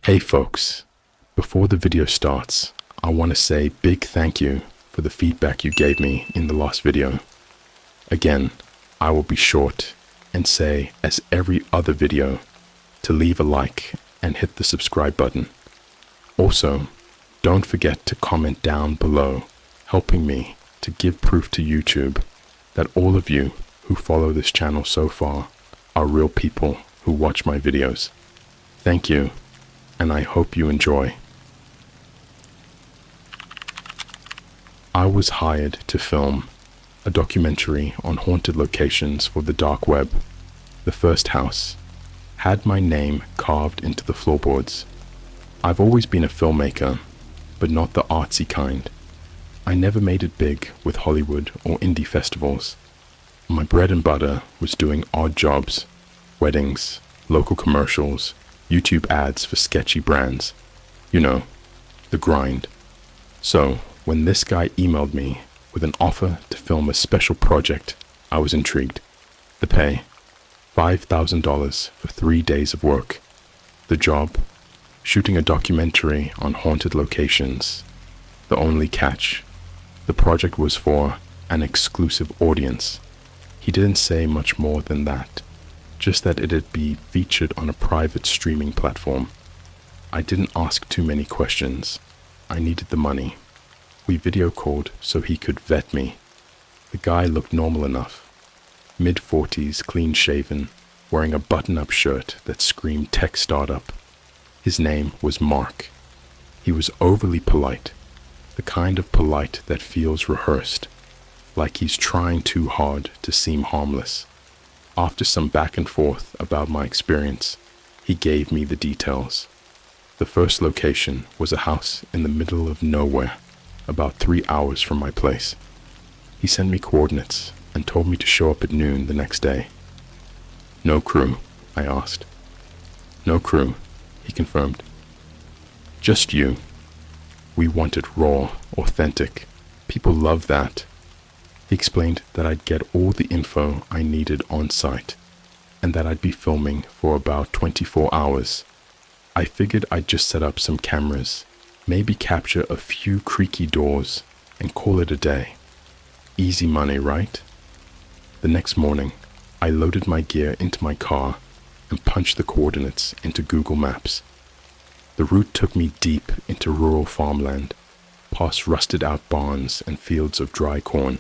Hey folks, before the video starts, I want to say big thank you for the feedback you gave me in the last video. Again, I will be short and say, as every other video, to leave a like and hit the subscribe button. Also, don't forget to comment down below, helping me to give proof to YouTube that all of you who follow this channel so far are real people who watch my videos. Thank you, and I hope you enjoy. I was hired to film a documentary on haunted locations for the dark web. The first house had my name carved into the floorboards. I've always been a filmmaker, but not the artsy kind. I never made it big with Hollywood or indie festivals. My bread and butter was doing odd jobs, weddings, local commercials, YouTube ads for sketchy brands. You know, the grind. So, when this guy emailed me with an offer to film a special project, I was intrigued. The pay, $5,000 for 3 days of work. The job, shooting a documentary on haunted locations. The only catch, the project was for an exclusive audience. He didn't say much more than that, just that it'd be featured on a private streaming platform. I didn't ask too many questions. I needed the money. We video called so he could vet me. The guy looked normal enough. Mid-40s, clean-shaven, wearing a button-up shirt that screamed tech startup. His name was Mark. He was overly polite, the kind of polite that feels rehearsed, like he's trying too hard to seem harmless. After some back and forth about my experience, he gave me the details. The first location was a house in the middle of nowhere, about 3 hours from my place. He sent me coordinates and told me to show up at noon the next day. No crew, I asked. No crew, he confirmed. Just you. We want it raw, authentic. People love that. He explained that I'd get all the info I needed on site, and that I'd be filming for about 24 hours. I figured I'd just set up some cameras, maybe capture a few creaky doors, and call it a day. Easy money, right? The next morning, I loaded my gear into my car and punched the coordinates into Google Maps. The route took me deep into rural farmland, past rusted-out barns and fields of dry corn.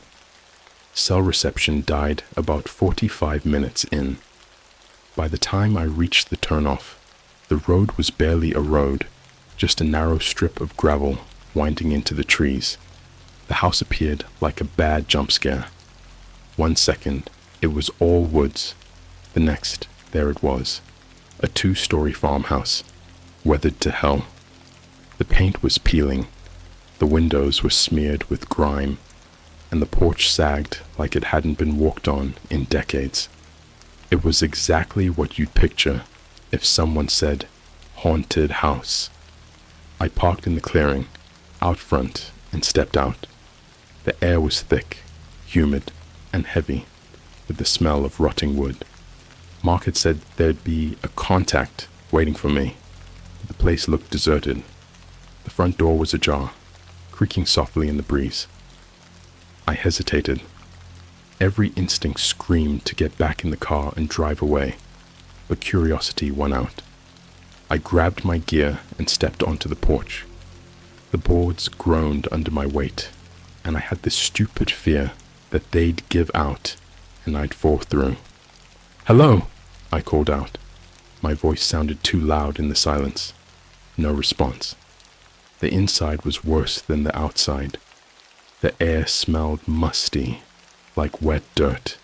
Cell reception died about 45 minutes in. By the time I reached the turnoff, the road was barely a road, just a narrow strip of gravel winding into the trees. The house appeared like a bad jump scare. 1 second, it was all woods. The next, there it was, a 2-story farmhouse, weathered to hell. The paint was peeling, the windows were smeared with grime, and the porch sagged like it hadn't been walked on in decades. It was exactly what you'd picture if someone said, haunted house. I parked in the clearing, out front, and stepped out. The air was thick, humid, and heavy, with the smell of rotting wood. Mark had said there'd be a contact waiting for me. The place looked deserted. The front door was ajar, creaking softly in the breeze. I hesitated. Every instinct screamed to get back in the car and drive away, but curiosity won out. I grabbed my gear and stepped onto the porch. The boards groaned under my weight, and I had this stupid fear that they'd give out and I'd fall through. "Hello," I called out. My voice sounded too loud in the silence. No response. The inside was worse than the outside. The air smelled musty, like wet dirt,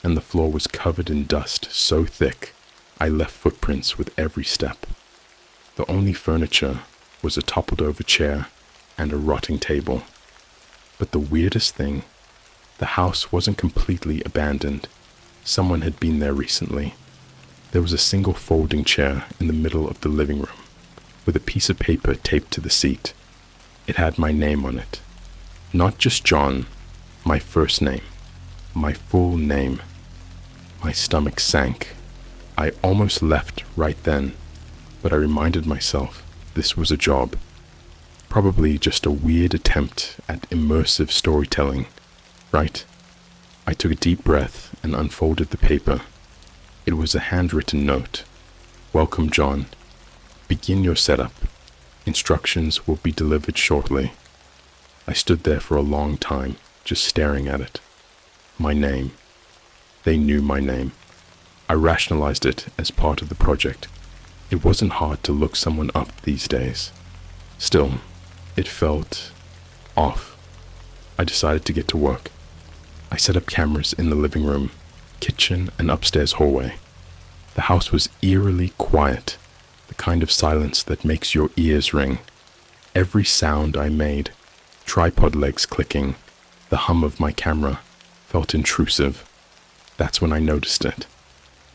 and the floor was covered in dust so thick I left footprints with every step. The only furniture was a toppled-over chair and a rotting table. But the weirdest thing, the house wasn't completely abandoned. Someone had been there recently. There was a single folding chair in the middle of the living room, with a piece of paper taped to the seat. It had my name on it. Not just John, my first name, my full name. My stomach sank. I almost left right then, but I reminded myself this was a job. Probably just a weird attempt at immersive storytelling, right? I took a deep breath and unfolded the paper. It was a handwritten note. "Welcome, John. Begin your setup. Instructions will be delivered shortly." I stood there for a long time, just staring at it. My name. They knew my name. I rationalized it as part of the project. It wasn't hard to look someone up these days. Still, it felt off. I decided to get to work. I set up cameras in the living room, kitchen, and upstairs hallway. The house was eerily quiet, the kind of silence that makes your ears ring. Every sound I made, tripod legs clicking, the hum of my camera, felt intrusive. That's when I noticed it.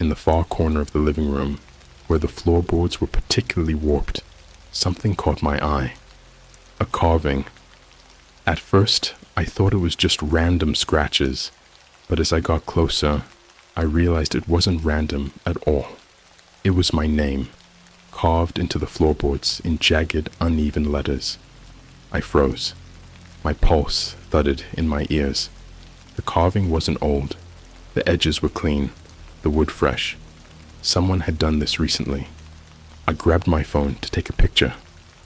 In the far corner of the living room, where the floorboards were particularly warped, something caught my eye. A carving. At first, I thought it was just random scratches, but as I got closer, I realized it wasn't random at all. It was my name, carved into the floorboards in jagged, uneven letters. I froze. My pulse thudded in my ears. The carving wasn't old. The edges were clean, the wood fresh. Someone had done this recently. I grabbed my phone to take a picture,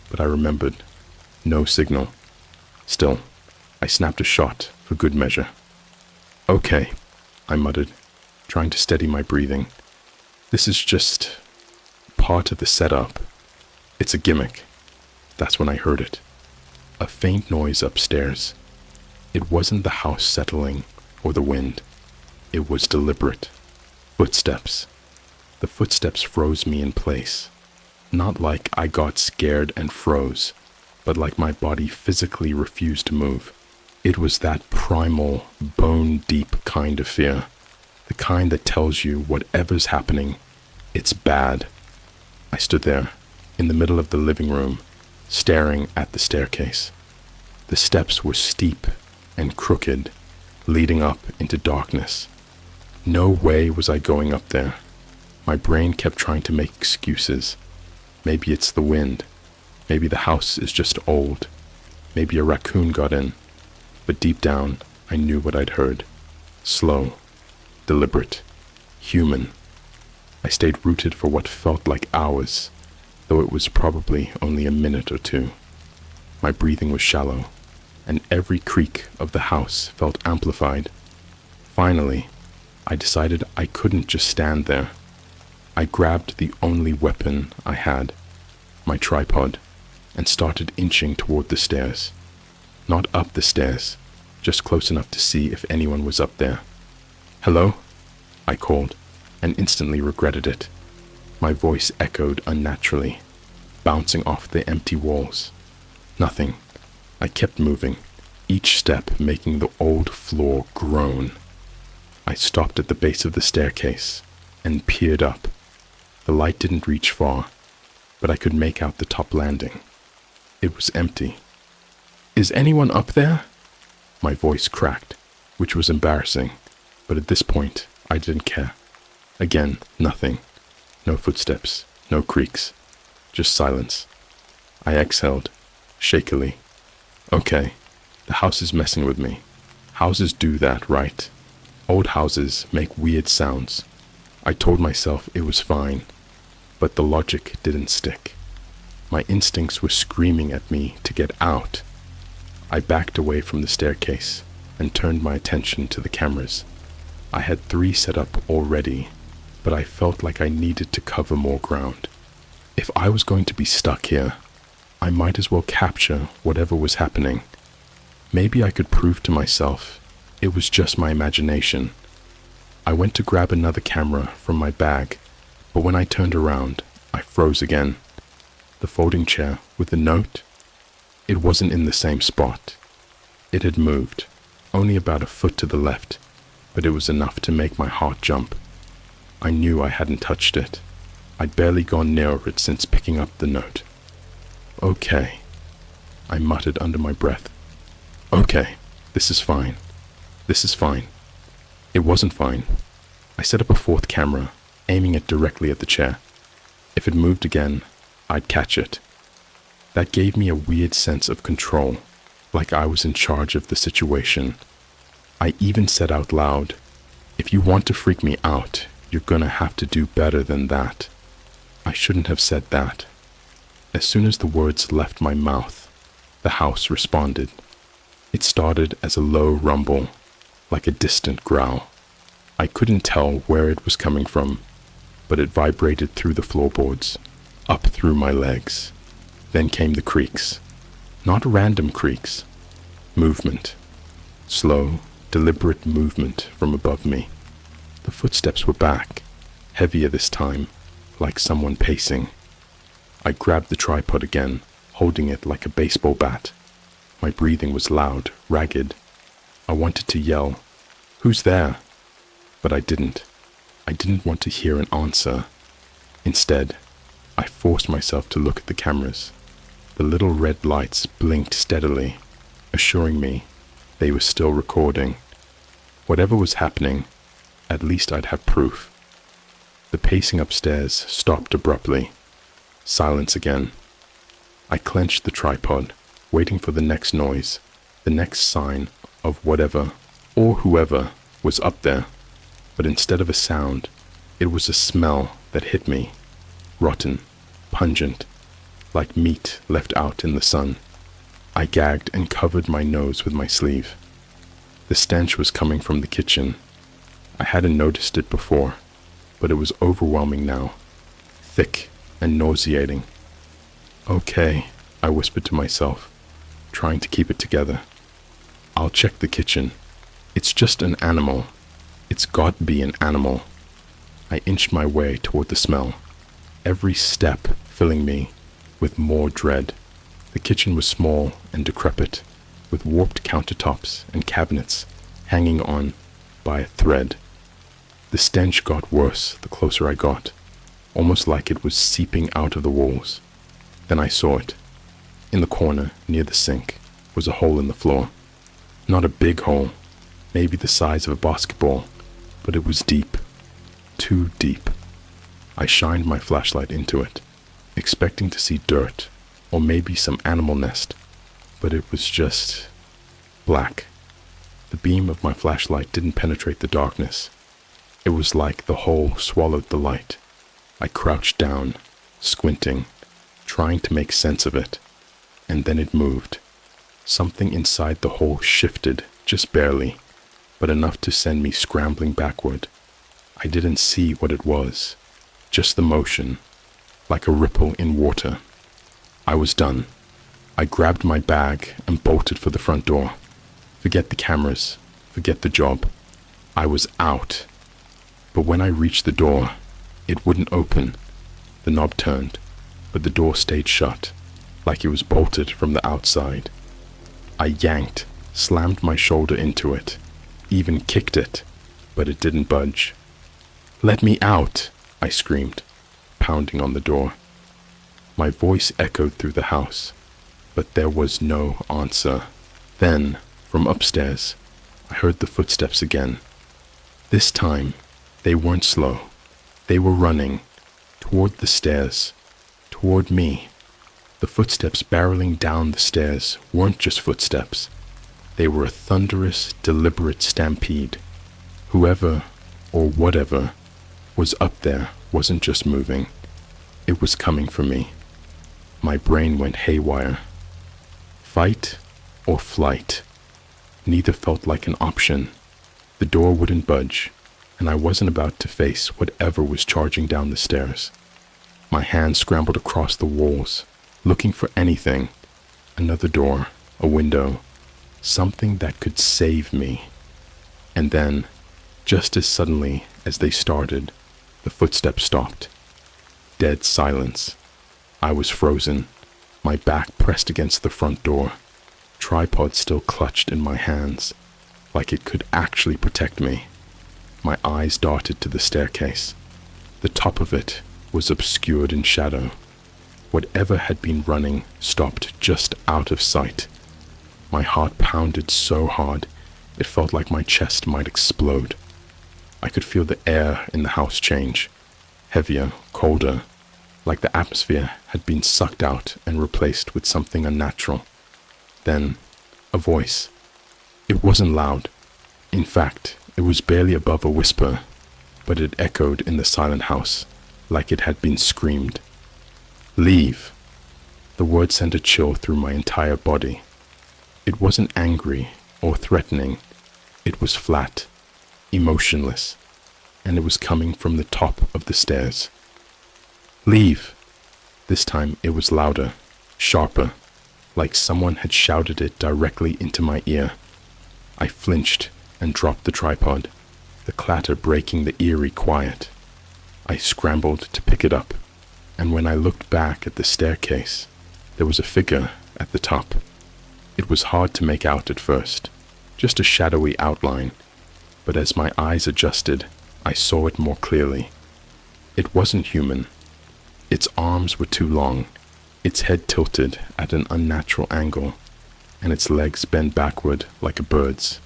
but I remembered. No signal. Still, I snapped a shot for good measure. "Okay," I muttered, trying to steady my breathing. "This is just part of the setup. It's a gimmick." That's when I heard it. A faint noise upstairs. It wasn't the house settling or the wind. It was deliberate. Footsteps. The footsteps froze me in place. Not like I got scared and froze, but like my body physically refused to move. It was that primal, bone-deep kind of fear. The kind that tells you whatever's happening, it's bad. I stood there, in the middle of the living room, staring at the staircase. The steps were steep and crooked, leading up into darkness. No way was I going up there. My brain kept trying to make excuses. Maybe it's the wind. Maybe the house is just old. Maybe a raccoon got in. But deep down, I knew what I'd heard. Slow, deliberate, human. I stayed rooted for what felt like hours, though it was probably only a minute or two. My breathing was shallow, and every creak of the house felt amplified. Finally, I decided I couldn't just stand there. I grabbed the only weapon I had, my tripod, and started inching toward the stairs. Not up the stairs, just close enough to see if anyone was up there. "Hello?" I called, and instantly regretted it. My voice echoed unnaturally, bouncing off the empty walls. Nothing. I kept moving, each step making the old floor groan. I stopped at the base of the staircase and peered up. The light didn't reach far, but I could make out the top landing. It was empty. "Is anyone up there?" My voice cracked, which was embarrassing, but at this point, I didn't care. Again, nothing. No footsteps, no creaks, just silence. I exhaled, shakily. Okay, the house is messing with me. Houses do that, right? Old houses make weird sounds. I told myself it was fine, but the logic didn't stick. My instincts were screaming at me to get out. I backed away from the staircase and turned my attention to the cameras. I had 3 set up already, but I felt like I needed to cover more ground. If I was going to be stuck here, I might as well capture whatever was happening. Maybe I could prove to myself it was just my imagination. I went to grab another camera from my bag, but when I turned around, I froze again. The folding chair with the note? It wasn't in the same spot. It had moved, only about a foot to the left, but it was enough to make my heart jump. I knew I hadn't touched it. I'd barely gone near it since picking up the note. Okay, I muttered under my breath. Okay, this is fine. This is fine. It wasn't fine. I set up a 4th camera, aiming it directly at the chair. If it moved again, I'd catch it. That gave me a weird sense of control, like I was in charge of the situation. I even said out loud, "If you want to freak me out, you're gonna have to do better than that." I shouldn't have said that. As soon as the words left my mouth, the house responded. It started as a low rumble, like a distant growl. I couldn't tell where it was coming from, but it vibrated through the floorboards, up through my legs. Then came the creaks. Not random creaks. Movement. Slow, deliberate movement from above me. The footsteps were back, heavier this time, like someone pacing. I grabbed the tripod again, holding it like a baseball bat. My breathing was loud, ragged. I wanted to yell, "Who's there?" But I didn't. I didn't want to hear an answer. Instead, I forced myself to look at the cameras. The little red lights blinked steadily, assuring me they were still recording. Whatever was happening, at least I'd have proof. The pacing upstairs stopped abruptly. Silence again. I clenched the tripod, waiting for the next noise, the next sign of whatever or whoever was up there. But instead of a sound, it was a smell that hit me. Rotten, pungent, like meat left out in the sun. I gagged and covered my nose with my sleeve. The stench was coming from the kitchen. I hadn't noticed it before, but it was overwhelming now, thick and nauseating. "Okay," I whispered to myself, trying to keep it together. "I'll check the kitchen. It's just an animal. It's got to be an animal." I inched my way toward the smell, every step filling me with more dread. The kitchen was small and decrepit, with warped countertops and cabinets hanging on by a thread. The stench got worse the closer I got, almost like it was seeping out of the walls. Then I saw it. In the corner, near the sink, was a hole in the floor. Not a big hole, maybe the size of a basketball, but it was deep. Too deep. I shined my flashlight into it, expecting to see dirt, or maybe some animal nest, but it was just black. The beam of my flashlight didn't penetrate the darkness. It was like the hole swallowed the light. I crouched down, squinting, trying to make sense of it, and then it moved. Something inside the hole shifted, just barely, but enough to send me scrambling backward. I didn't see what it was, just the motion, like a ripple in water. I was done. I grabbed my bag and bolted for the front door. Forget the cameras, forget the job. I was out. But when I reached the door, it wouldn't open. The knob turned, but the door stayed shut, like it was bolted from the outside. I yanked, slammed my shoulder into it, even kicked it, but it didn't budge. "Let me out!" I screamed, pounding on the door. My voice echoed through the house, but there was no answer. Then, from upstairs, I heard the footsteps again. This time, they weren't slow. They were running, toward the stairs, toward me. The footsteps barreling down the stairs weren't just footsteps. They were a thunderous, deliberate stampede. Whoever, or whatever, was up there wasn't just moving. It was coming for me. My brain went haywire. Fight or flight? Neither felt like an option. The door wouldn't budge, and I wasn't about to face whatever was charging down the stairs. My hands scrambled across the walls, looking for anything. Another door, a window, something that could save me. And then, just as suddenly as they started, the footsteps stopped. Dead silence. I was frozen, my back pressed against the front door, tripod still clutched in my hands, like it could actually protect me. My eyes darted to the staircase. The top of it was obscured in shadow. Whatever had been running stopped just out of sight. My heart pounded so hard, it felt like my chest might explode. I could feel the air in the house change, heavier, colder, like the atmosphere had been sucked out and replaced with something unnatural. Then, a voice. It wasn't loud. In fact, it was barely above a whisper, but it echoed in the silent house like it had been screamed. Leave! The word sent a chill through my entire body. It wasn't angry or threatening. It was flat, emotionless, and it was coming from the top of the stairs. Leave! This time it was louder, sharper, like someone had shouted it directly into my ear. I flinched and dropped the tripod, the clatter breaking the eerie quiet. I scrambled to pick it up, and when I looked back at the staircase, there was a figure at the top. It was hard to make out at first, just a shadowy outline, but as my eyes adjusted, I saw it more clearly. It wasn't human. Its arms were too long, its head tilted at an unnatural angle, and its legs bent backward like a bird's.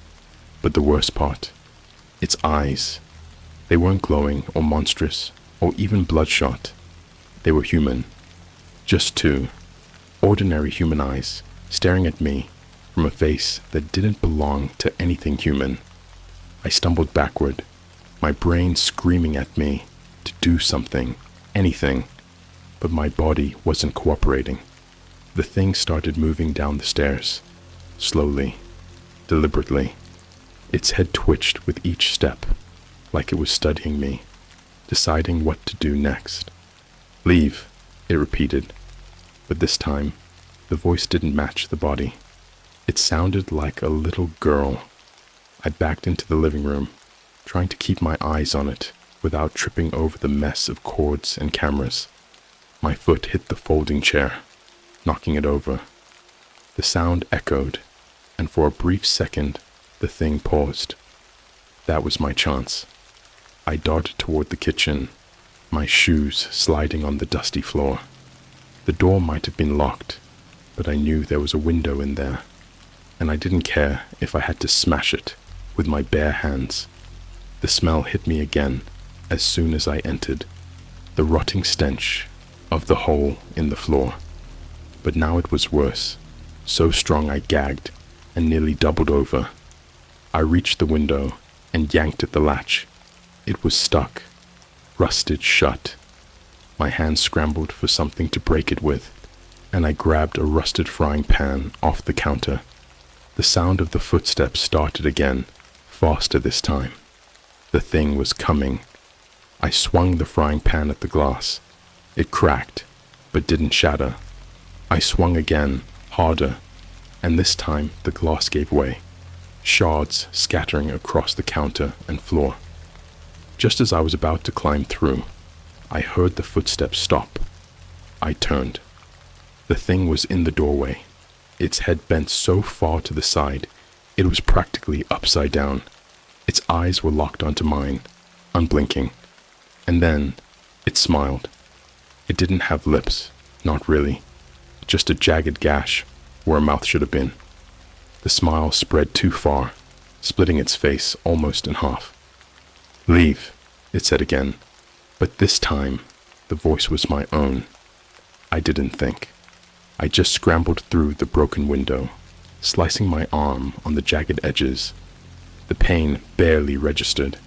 But the worst part, its eyes. They weren't glowing or monstrous or even bloodshot. They were human. Just two ordinary human eyes staring at me from a face that didn't belong to anything human. I stumbled backward, my brain screaming at me to do something, anything, but my body wasn't cooperating. The thing started moving down the stairs, slowly, deliberately. Its head twitched with each step, like it was studying me, deciding what to do next. Leave, it repeated, but this time, the voice didn't match the body. It sounded like a little girl. I backed into the living room, trying to keep my eyes on it without tripping over the mess of cords and cameras. My foot hit the folding chair, knocking it over. The sound echoed, and for a brief second, the thing paused. That was my chance. I darted toward the kitchen, my shoes sliding on the dusty floor. The door might have been locked, but I knew there was a window in there, and I didn't care if I had to smash it with my bare hands. The smell hit me again as soon as I entered, the rotting stench of the hole in the floor. But now it was worse, so strong I gagged and nearly doubled over. I reached the window and yanked at the latch. It was stuck, rusted shut. My hands scrambled for something to break it with, and I grabbed a rusted frying pan off the counter. The sound of the footsteps started again, faster this time. The thing was coming. I swung the frying pan at the glass. It cracked, but didn't shatter. I swung again, harder, and this time the glass gave way, shards scattering across the counter and floor. Just as I was about to climb through, I heard the footsteps stop. I turned. The thing was in the doorway, its head bent so far to the side, it was practically upside down. Its eyes were locked onto mine, unblinking. And then, it smiled. It didn't have lips, not really, just a jagged gash where a mouth should have been. The smile spread too far, splitting its face almost in half. Leave, it said again, but this time, the voice was my own. I didn't think. I just scrambled through the broken window, slicing my arm on the jagged edges. The pain barely registered.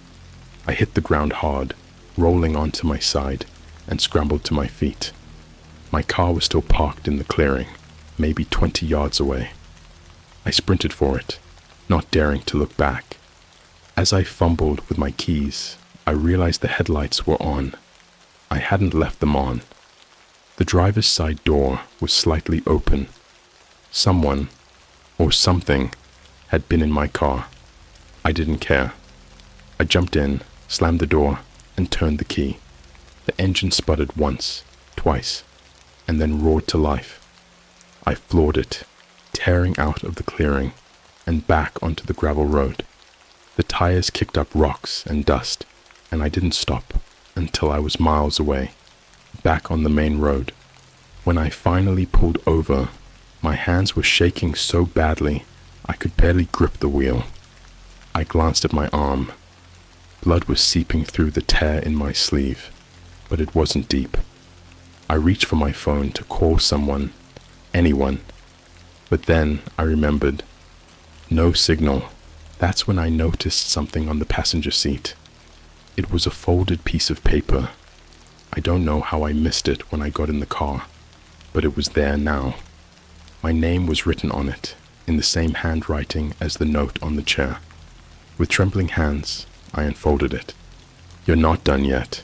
I hit the ground hard, rolling onto my side, and scrambled to my feet. My car was still parked in the clearing, maybe 20 yards away. I sprinted for it, not daring to look back. As I fumbled with my keys, I realized the headlights were on. I hadn't left them on. The driver's side door was slightly open. Someone, or something, had been in my car. I didn't care. I jumped in, slammed the door, and turned the key. The engine sputtered once, twice, and then roared to life. I floored it, tearing out of the clearing and back onto the gravel road. The tires kicked up rocks and dust, and I didn't stop until I was miles away, back on the main road. When I finally pulled over, my hands were shaking so badly I could barely grip the wheel. I glanced at my arm. Blood was seeping through the tear in my sleeve, but it wasn't deep. I reached for my phone to call someone, anyone, but then I remembered. No signal. That's when I noticed something on the passenger seat. It was a folded piece of paper. I don't know how I missed it when I got in the car, but it was there now. My name was written on it, in the same handwriting as the note on the chair. With trembling hands, I unfolded it. "You're not done yet."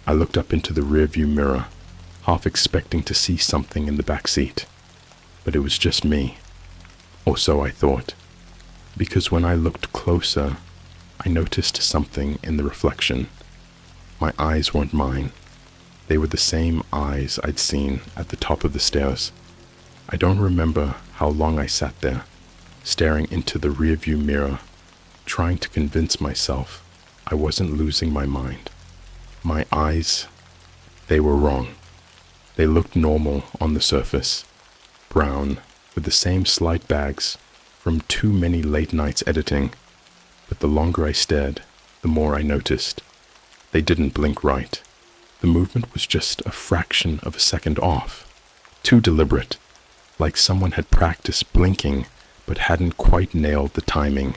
I looked up into the rearview mirror, half expecting to see something in the back seat, but it was just me. Or so I thought, because when I looked closer, I noticed something in the reflection. My eyes weren't mine. They were the same eyes I'd seen at the top of the stairs. I don't remember how long I sat there, staring into the rearview mirror, trying to convince myself I wasn't losing my mind. My eyes, they were wrong. They looked normal on the surface, brown, with the same slight bags from too many late nights editing, but the longer I stared, the more I noticed. They didn't blink right. The movement was just a fraction of a second off, too deliberate, like someone had practiced blinking but hadn't quite nailed the timing.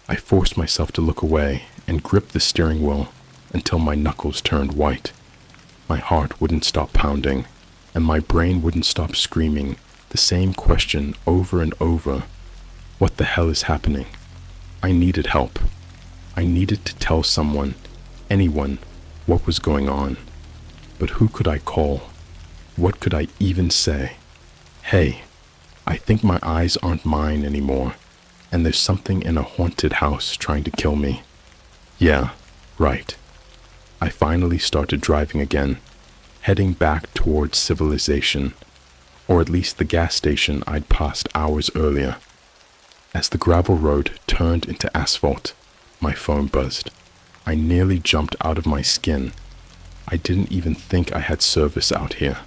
I forced myself to look away and grip the steering wheel until my knuckles turned white. My heart wouldn't stop pounding, and my brain wouldn't stop screaming the same question over and over. What the hell is happening? I needed help. I needed to tell someone, anyone, what was going on. But who could I call? What could I even say? Hey, I think my eyes aren't mine anymore, and there's something in a haunted house trying to kill me. Yeah, right. I finally started driving again, heading back towards civilization, or at least the gas station I'd passed hours earlier. As the gravel road turned into asphalt, my phone buzzed. I nearly jumped out of my skin. I didn't even think I had service out here.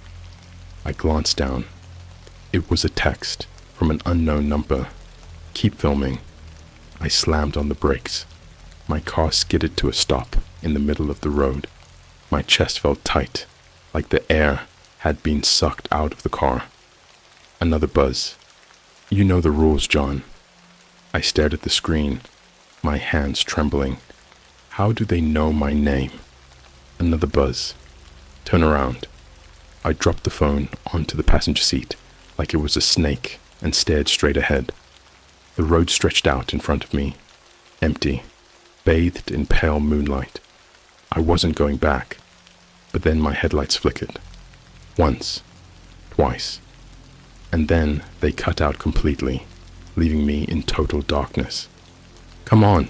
I glanced down. It was a text from an unknown number. "Keep filming." I slammed on the brakes. My car skidded to a stop in the middle of the road. My chest felt tight, like the air had been sucked out of the car. Another buzz. "You know the rules, John." I stared at the screen, my hands trembling. How do they know my name? Another buzz. "Turn around." I dropped the phone onto the passenger seat like it was a snake and stared straight ahead. The road stretched out in front of me, empty, bathed in pale moonlight. I wasn't going back, but then my headlights flickered. Once, twice, and then they cut out completely, leaving me in total darkness. "Come on,"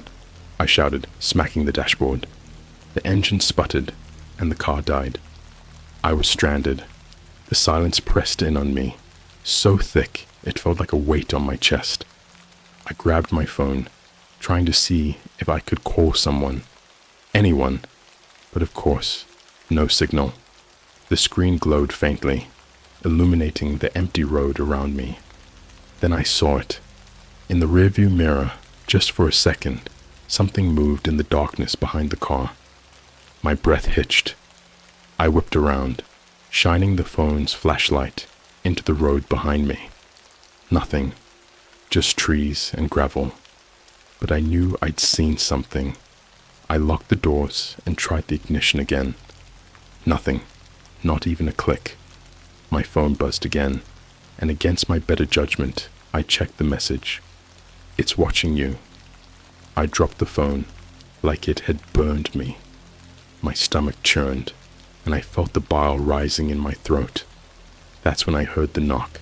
I shouted, smacking the dashboard. The engine sputtered, and the car died. I was stranded. The silence pressed in on me, so thick it felt like a weight on my chest. I grabbed my phone, trying to see if I could call someone, anyone, but of course, no signal. The screen glowed faintly, illuminating the empty road around me. Then I saw it. In the rearview mirror, just for a second, something moved in the darkness behind the car. My breath hitched. I whipped around, shining the phone's flashlight into the road behind me. Nothing, just trees and gravel. But I knew I'd seen something. I locked the doors and tried the ignition again. Nothing, not even a click. My phone buzzed again, and against my better judgment, I checked the message. "It's watching you." I dropped the phone like it had burned me. My stomach churned, and I felt the bile rising in my throat. That's when I heard the knock.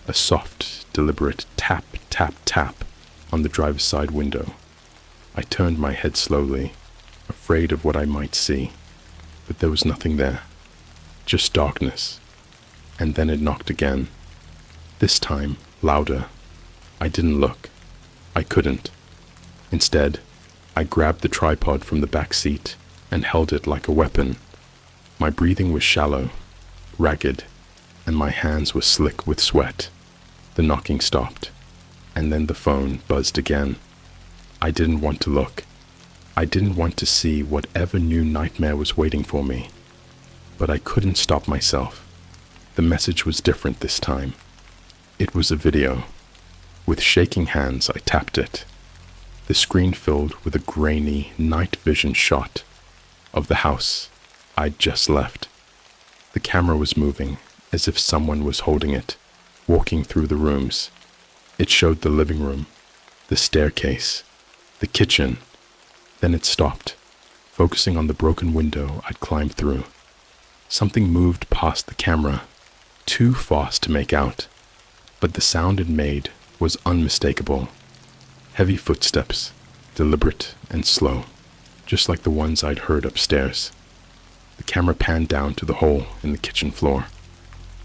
A soft, deliberate tap, tap, tap on the driver's side window. I turned my head slowly, afraid of what I might see, but there was nothing there, just darkness. And then it knocked again, this time louder. I didn't look. I couldn't. Instead, I grabbed the tripod from the back seat and held it like a weapon. My breathing was shallow, ragged, and my hands were slick with sweat. The knocking stopped, and then the phone buzzed again. I didn't want to look. I didn't want to see whatever new nightmare was waiting for me. but I couldn't stop myself. The message was different this time. It was a video. With shaking hands, I tapped it. The screen filled with a grainy night vision shot of the house I'd just left. The camera was moving as if someone was holding it, walking through the rooms. It showed the living room, the staircase, the kitchen. Then it stopped, focusing on the broken window I'd climbed through. Something moved past the camera, too fast to make out, but the sound it made was unmistakable. Heavy footsteps, deliberate and slow, just like the ones I'd heard upstairs. The camera panned down to the hole in the kitchen floor,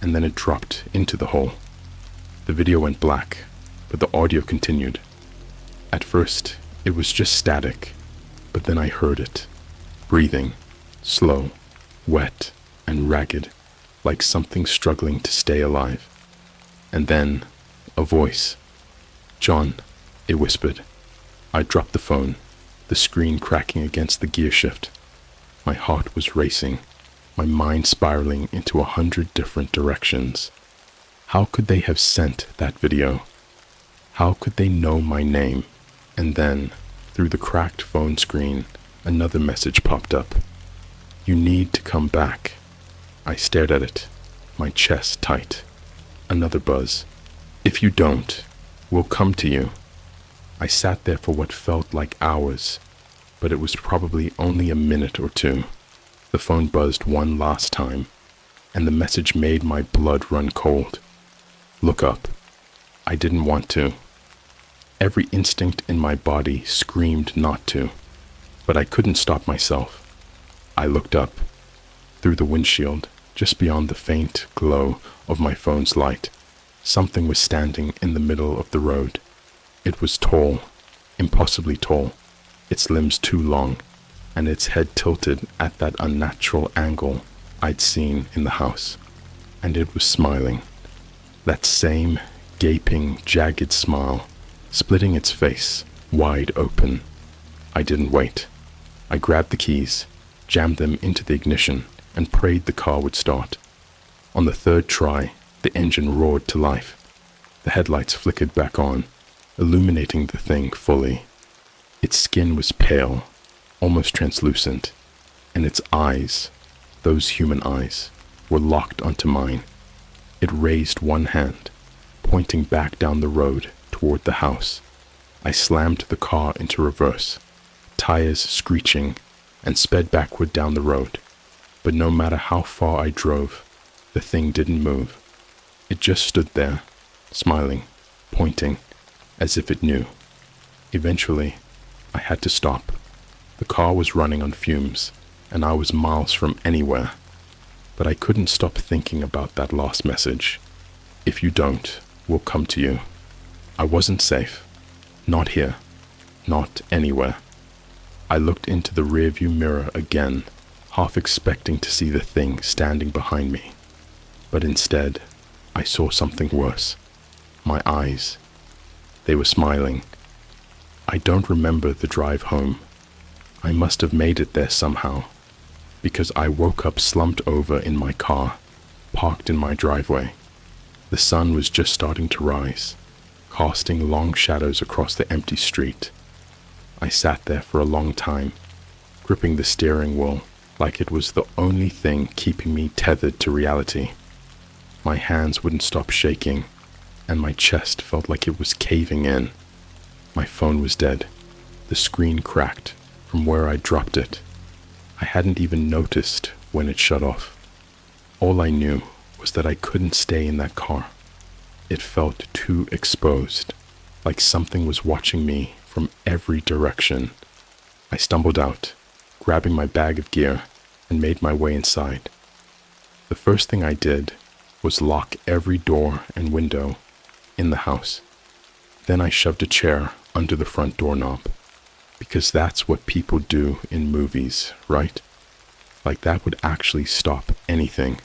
and then it dropped into the hole. The video went black, but the audio continued. At first, it was just static, but then I heard it, breathing, slow, wet, and ragged, like something struggling to stay alive. And then, a voice. "John," it whispered. I dropped the phone, the screen cracking against the gear shift. My heart was racing, my mind spiraling into 100 different directions. How could they have sent that video? How could they know my name? And then, through the cracked phone screen, another message popped up. "You need to come back." I stared at it, my chest tight. Another buzz. "If you don't, we'll come to you." I sat there for what felt like hours, but it was probably only a minute or two. The phone buzzed one last time, and the message made my blood run cold. Look up. I didn't want to. Every instinct in my body screamed not to, but I couldn't stop myself. I looked up. Through the windshield, just beyond the faint glow of my phone's light, something was standing in the middle of the road. It was tall, impossibly tall, its limbs too long, and its head tilted at that unnatural angle I'd seen in the house. And it was smiling. That same gaping, jagged smile, splitting its face wide open. I didn't wait. I grabbed the keys, jammed them into the ignition, and prayed the car would start. On the third try, the engine roared to life. The headlights flickered back on, illuminating the thing fully. Its skin was pale, almost translucent, and its eyes, those human eyes, were locked onto mine. It raised one hand, pointing back down the road toward the house. I slammed the car into reverse, tires screeching, and sped backward down the road. But no matter how far I drove, the thing didn't move. It just stood there, smiling, pointing, as if it knew. Eventually, I had to stop. The car was running on fumes, and I was miles from anywhere. But I couldn't stop thinking about that last message. If you don't, we'll come to you. I wasn't safe. Not here. Not anywhere. I looked into the rearview mirror again, half expecting to see the thing standing behind me. But instead, I saw something worse. My eyes. They were smiling. I don't remember the drive home. I must have made it there somehow, because I woke up slumped over in my car, parked in my driveway. The sun was just starting to rise, casting long shadows across the empty street. I sat there for a long time, gripping the steering wheel like it was the only thing keeping me tethered to reality. My hands wouldn't stop shaking, and my chest felt like it was caving in. My phone was dead. The screen cracked from where I dropped it. I hadn't even noticed when it shut off. All I knew was that I couldn't stay in that car. It felt too exposed, like something was watching me from every direction. I stumbled out, grabbing my bag of gear, and made my way inside. The first thing I did was lock every door and window in the house. Then I shoved a chair under the front doorknob, because that's what people do in movies, right? Like that would actually stop anything.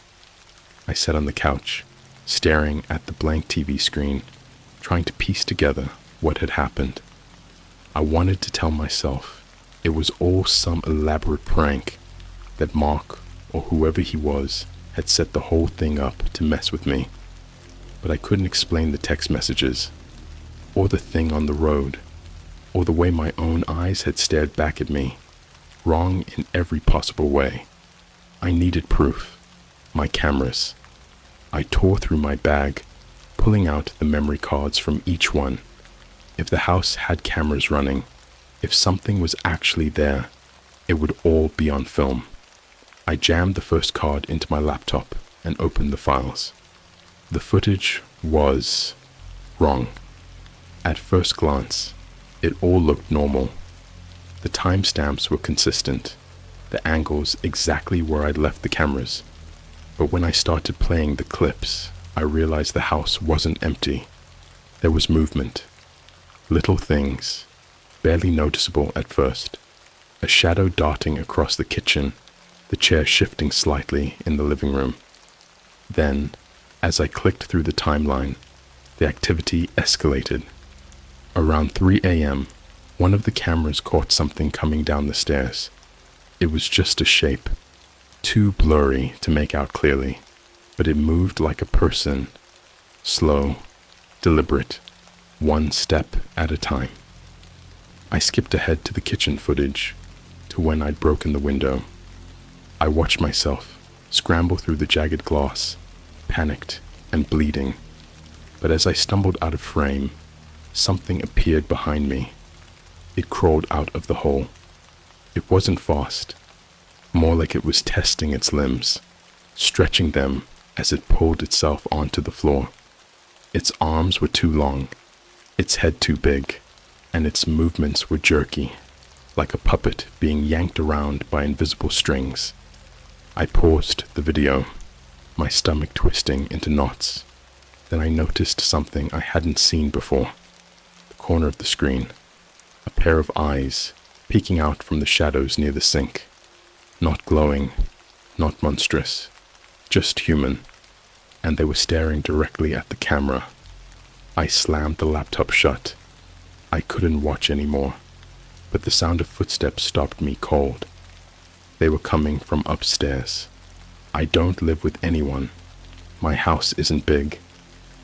I sat on the couch, staring at the blank TV screen, trying to piece together what had happened. I wanted to tell myself it was all some elaborate prank, that Mark or whoever he was had set the whole thing up to mess with me. But I couldn't explain the text messages, or the thing on the road, or the way my own eyes had stared back at me, wrong in every possible way. I needed proof. My cameras. I tore through my bag, pulling out the memory cards from each one. If the house had cameras running, if something was actually there, it would all be on film. I jammed the first card into my laptop and opened the files. The footage was wrong. At first glance, it all looked normal. The timestamps were consistent, the angles exactly where I'd left the cameras. But when I started playing the clips, I realized the house wasn't empty. There was movement. Little things, barely noticeable at first. A shadow darting across the kitchen, the chair shifting slightly in the living room. Then, as I clicked through the timeline, the activity escalated. Around 3 a.m., one of the cameras caught something coming down the stairs. It was just a shape, too blurry to make out clearly, but it moved like a person, slow, deliberate, one step at a time. I skipped ahead to the kitchen footage, to when I'd broken the window. I watched myself scramble through the jagged glass, panicked and bleeding, but as I stumbled out of frame, something appeared behind me. It crawled out of the hole. It wasn't fast, more like it was testing its limbs, stretching them as it pulled itself onto the floor. Its arms were too long, its head too big, and its movements were jerky, like a puppet being yanked around by invisible strings. I paused the video, my stomach twisting into knots. Then I noticed something I hadn't seen before. The corner of the screen, a pair of eyes peeking out from the shadows near the sink. Not glowing, not monstrous, just human, and they were staring directly at the camera. I slammed the laptop shut. I couldn't watch anymore, but the sound of footsteps stopped me cold. They were coming from upstairs. I don't live with anyone. My house isn't big.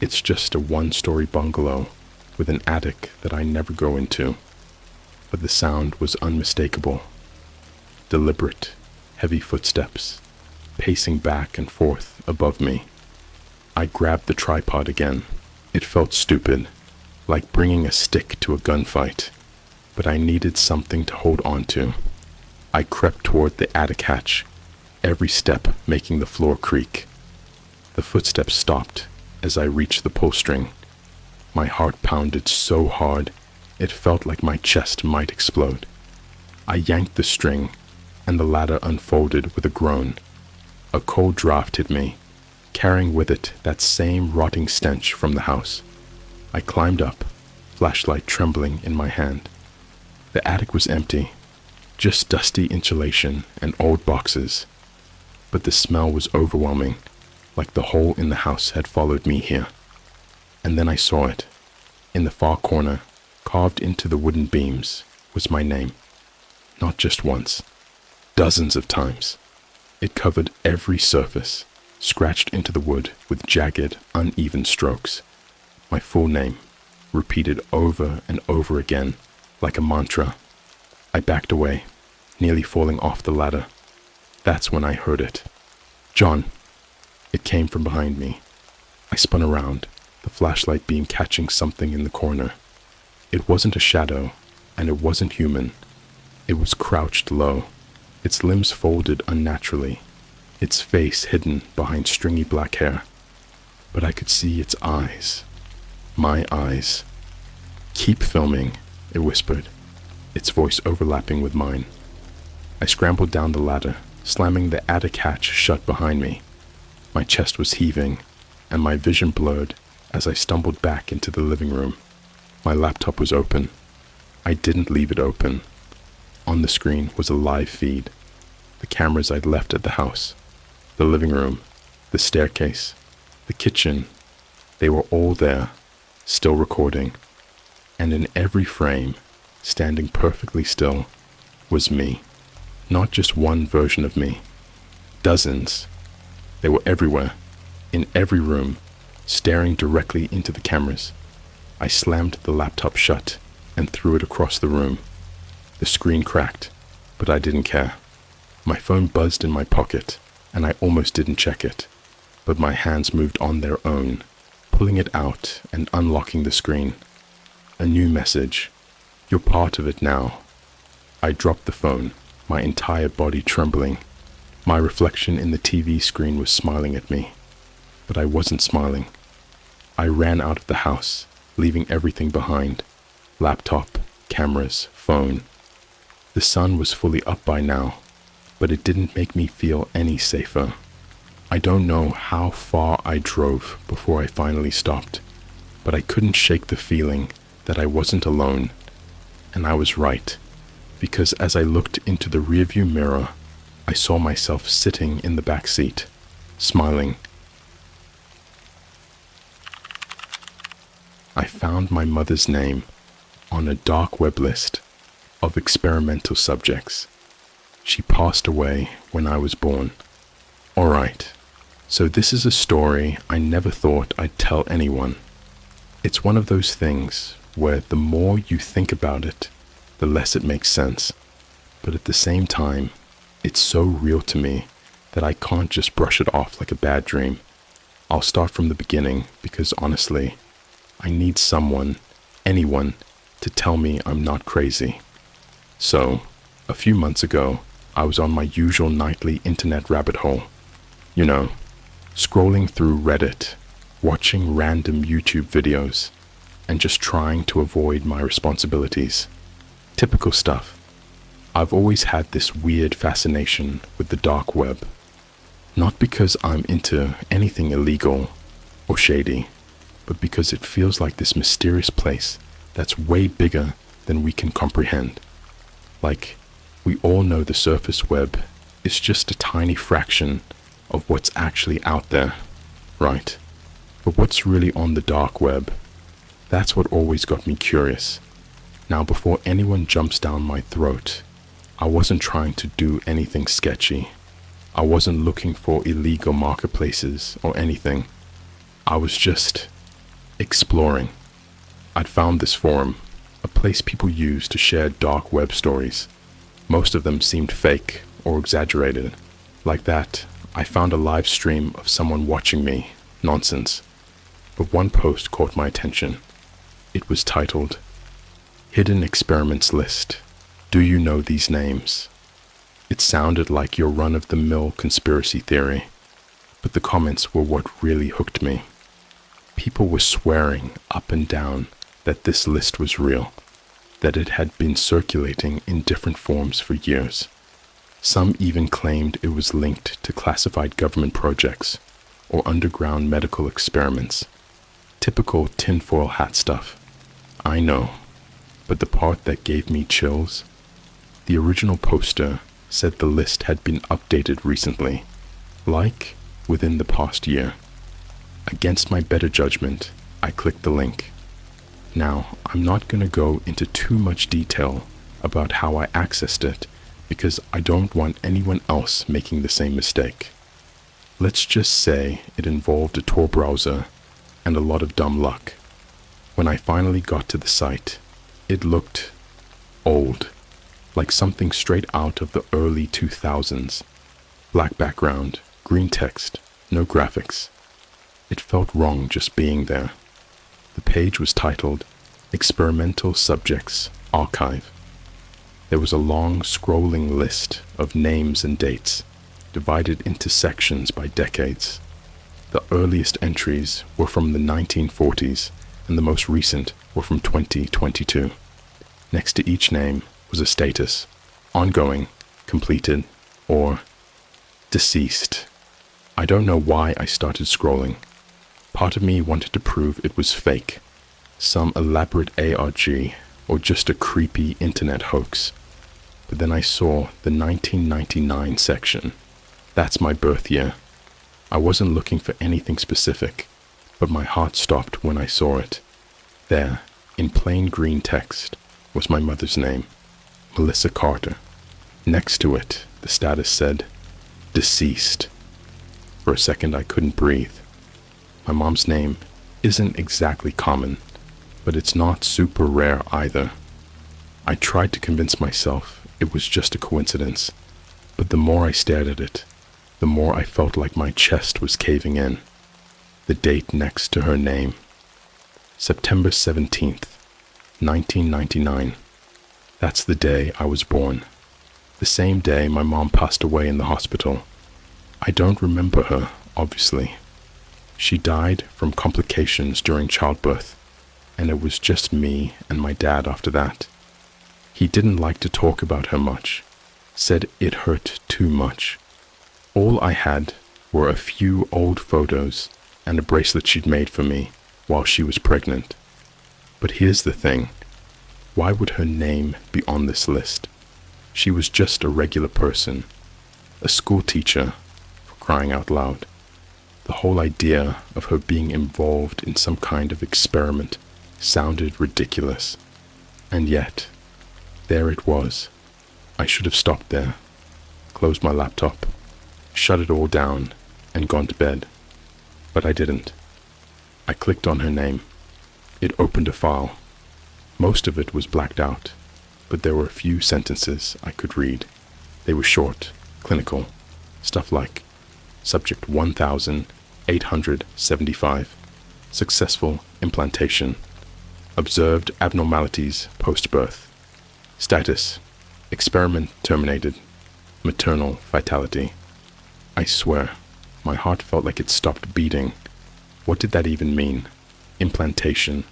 It's just a one-story bungalow with an attic that I never go into. But the sound was unmistakable. Deliberate, heavy footsteps, pacing back and forth above me. I grabbed the tripod again. It felt stupid, like bringing a stick to a gunfight, but I needed something to hold on to. I crept toward the attic hatch, every step making the floor creak. The footsteps stopped as I reached the pull string. My heart pounded so hard, it felt like my chest might explode. I yanked the string, and the ladder unfolded with a groan. A cold draft hit me, carrying with it that same rotting stench from the house. I climbed up, flashlight trembling in my hand. The attic was empty, just dusty insulation and old boxes. But the smell was overwhelming, like the hole in the house had followed me here. And then I saw it. In the far corner, carved into the wooden beams, was my name. Not just once, dozens of times. It covered every surface, scratched into the wood with jagged, uneven strokes. My full name, repeated over and over again, like a mantra. I backed away, nearly falling off the ladder. That's when I heard it. "John!" It came from behind me. I spun around, the flashlight beam catching something in the corner. It wasn't a shadow, and it wasn't human. It was crouched low, its limbs folded unnaturally, its face hidden behind stringy black hair. But I could see its eyes. My eyes. "Keep filming," it whispered, its voice overlapping with mine. I scrambled down the ladder, slamming the attic hatch shut behind me. My chest was heaving, and my vision blurred as I stumbled back into the living room. My laptop was open. I didn't leave it open. On the screen was a live feed. The cameras I'd left at the house, the living room, the staircase, the kitchen, they were all there, still recording. And in every frame, standing perfectly still, was me. Not just one version of me, Dozens. They were everywhere, in every room, staring directly into the cameras. I slammed the laptop shut and threw it across the room. The screen cracked, but I didn't care. My phone buzzed in my pocket, and I almost didn't check it, but my hands moved on their own, pulling it out and unlocking the screen. A new message. You're part of it now. I dropped the phone, my entire body trembling. My reflection in the TV screen was smiling at me, but I wasn't smiling. I ran out of the house, leaving everything behind. Laptop, cameras, phone. The sun was fully up by now, but it didn't make me feel any safer. I don't know how far I drove before I finally stopped, but I couldn't shake the feeling that I wasn't alone. And I was right, because as I looked into the rearview mirror, I saw myself sitting in the back seat, smiling. I found my mother's name on a dark web list of experimental subjects. She passed away when I was born. Alright, so this is a story I never thought I'd tell anyone. It's one of those things where the more you think about it, the less it makes sense. But at the same time, it's so real to me that I can't just brush it off like a bad dream. I'll start from the beginning because honestly, I need someone, anyone, to tell me I'm not crazy. So, a few months ago, I was on my usual nightly internet rabbit hole. You know, scrolling through Reddit, watching random YouTube videos, and just trying to avoid my responsibilities. Typical stuff. I've always had this weird fascination with the dark web. Not because I'm into anything illegal or shady, but because it feels like this mysterious place that's way bigger than we can comprehend. Like, we all know the surface web is just a tiny fraction of what's actually out there, right? But what's really on the dark web? That's what always got me curious. Now, before anyone jumps down my throat, I wasn't trying to do anything sketchy. I wasn't looking for illegal marketplaces or anything. I was just exploring. I'd found this forum, a place people use to share dark web stories. Most of them seemed fake or exaggerated. Like that, I found a live stream of someone watching me. Nonsense. But one post caught my attention. It was titled, Hidden Experiments List. Do you know these names? It sounded like your run-of-the-mill conspiracy theory, but the comments were what really hooked me. People were swearing up and down that this list was real, that it had been circulating in different forms for years. Some even claimed it was linked to classified government projects or underground medical experiments. Typical tinfoil hat stuff. I know, but the part that gave me chills, the original poster said the list had been updated recently, like within the past year. Against my better judgment, I clicked the link. Now, I'm not going to go into too much detail about how I accessed it because I don't want anyone else making the same mistake. Let's just say it involved a Tor browser and a lot of dumb luck. When I finally got to the site, it looked old, like something straight out of the early 2000s. Black background, green text, no graphics. It felt wrong just being there. The page was titled Experimental Subjects Archive. There was a long scrolling list of names and dates, divided into sections by decades. The earliest entries were from the 1940s, and the most recent were from 2022. Next to each name was a status: ongoing, completed, or deceased. I don't know why I started scrolling. Part of me wanted to prove it was fake, some elaborate ARG, or just a creepy internet hoax. But then I saw the 1999 section. That's my birth year. I wasn't looking for anything specific, but my heart stopped when I saw it. There, in plain green text, was my mother's name, Melissa Carter. Next to it, the status said, Deceased. For a second, I couldn't breathe. My mom's name isn't exactly common, but it's not super rare either. I tried to convince myself it was just a coincidence, but the more I stared at it, the more I felt like my chest was caving in. The date next to her name. September 17th, 1999. That's the day I was born. The same day my mom passed away in the hospital. I don't remember her, obviously. She died from complications during childbirth, and it was just me and my dad after that. He didn't like to talk about her much, said it hurt too much. All I had were a few old photos and a bracelet she'd made for me while she was pregnant. But here's the thing. Why would her name be on this list? She was just a regular person, a school teacher, for crying out loud. The whole idea of her being involved in some kind of experiment sounded ridiculous. And yet, there it was. I should have stopped there, closed my laptop, shut it all down, and gone to bed. But I didn't. I clicked on her name. It opened a file. Most of it was blacked out, but there were a few sentences I could read. They were short, clinical, stuff like Subject 1875, Successful implantation, Observed abnormalities post-birth, Status, Experiment terminated, Maternal fatality. I swear, my heart felt like it stopped beating. What did that even mean? Implantation,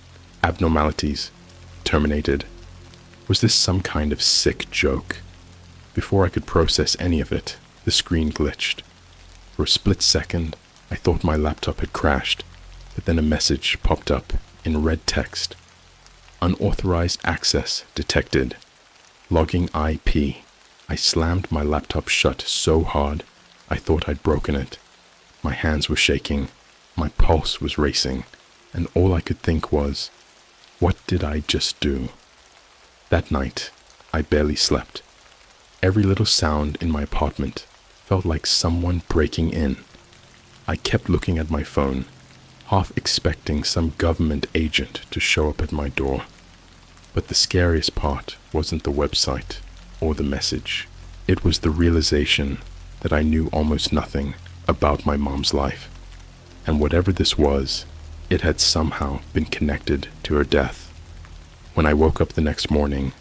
abnormalities, terminated. Was this some kind of sick joke? Before I could process any of it, the screen glitched. For a split second, I thought my laptop had crashed, but then a message popped up in red text. Unauthorized access detected. Logging IP. I slammed my laptop shut so hard, I thought I'd broken it. My hands were shaking, my pulse was racing, and all I could think was, what did I just do? That night, I barely slept. Every little sound in my apartment felt like someone breaking in. I kept looking at my phone, half expecting some government agent to show up at my door. But the scariest part wasn't the website or the message. It was the realization that I knew almost nothing about my mom's life. And whatever this was, it had somehow been connected to her death. When I woke up the next morning,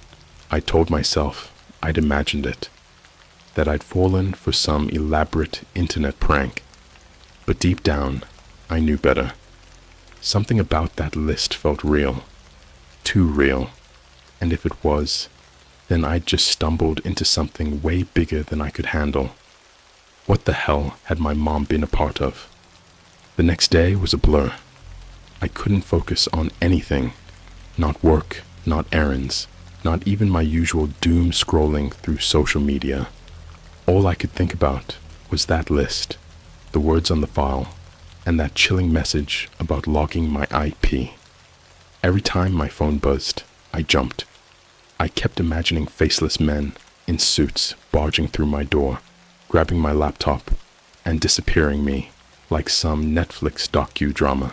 I told myself I'd imagined it, that I'd fallen for some elaborate internet prank. But deep down, I knew better. Something about that list felt real, too real, and if it was, then I'd just stumbled into something way bigger than I could handle. What the hell had my mom been a part of? The next day was a blur. I couldn't focus on anything. Not work, not errands, not even my usual doom scrolling through social media. All I could think about was that list, the words on the file, and that chilling message about logging my IP. Every time my phone buzzed, I jumped. I kept imagining faceless men in suits barging through my door, grabbing my laptop, and disappearing me like some Netflix docudrama.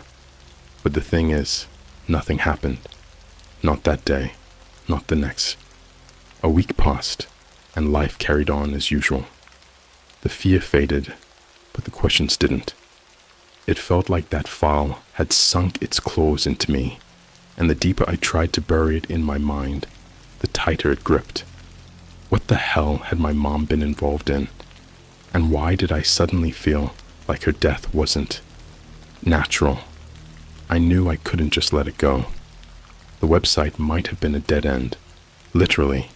But the thing is, nothing happened. Not that day, not the next. A week passed, and life carried on as usual. The fear faded, but the questions didn't. It felt like that file had sunk its claws into me, and the deeper I tried to bury it in my mind, the tighter it gripped. What the hell had my mom been involved in? And why did I suddenly feel like her death wasn't natural? I knew I couldn't just let it go. The website might have been a dead end, literally,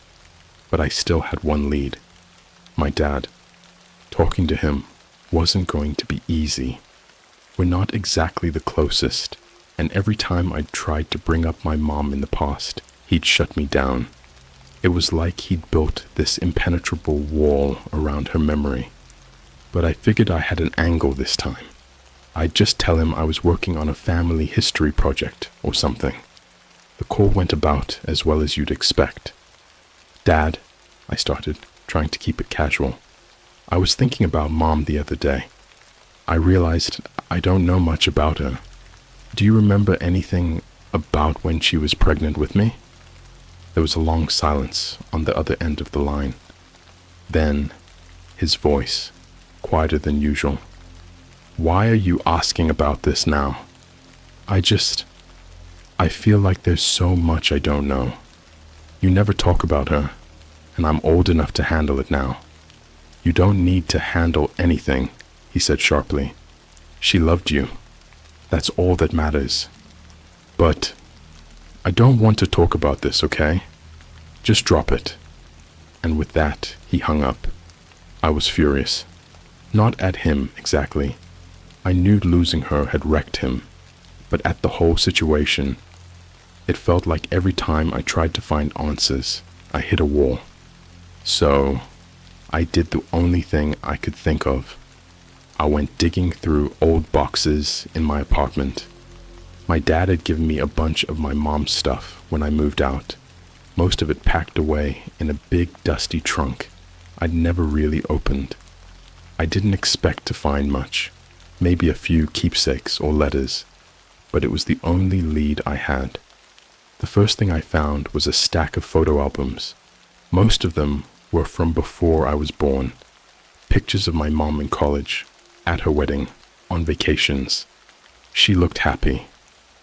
but I still had one lead. My dad. Talking to him wasn't going to be easy. We're not exactly the closest, and every time I'd tried to bring up my mom in the past, he'd shut me down. It was like he'd built this impenetrable wall around her memory. But I figured I had an angle this time. I'd just tell him I was working on a family history project or something. The call went about as well as you'd expect. "Dad," I started, trying to keep it casual. I was thinking about Mom the other day. I realized I don't know much about her. Do you remember anything about when she was pregnant with me?" There was a long silence on the other end of the line. Then, his voice, quieter than usual. "Why are you asking about this now? I feel like there's so much I don't know. You never talk about her, and I'm old enough to handle it now." "You don't need to handle anything," he said sharply. "She loved you. That's all that matters. But I don't want to talk about this, okay? Just drop it." And with that, he hung up. I was furious. Not at him exactly. I knew losing her had wrecked him, but at the whole situation, it felt like every time I tried to find answers, I hit a wall. So, I did the only thing I could think of. I went digging through old boxes in my apartment. My dad had given me a bunch of my mom's stuff when I moved out, most of it packed away in a big dusty trunk I'd never really opened. I didn't expect to find much, maybe a few keepsakes or letters, but it was the only lead I had. The first thing I found was a stack of photo albums. Most of them were from before I was born. Pictures of my mom in college, at her wedding, on vacations. She looked happy,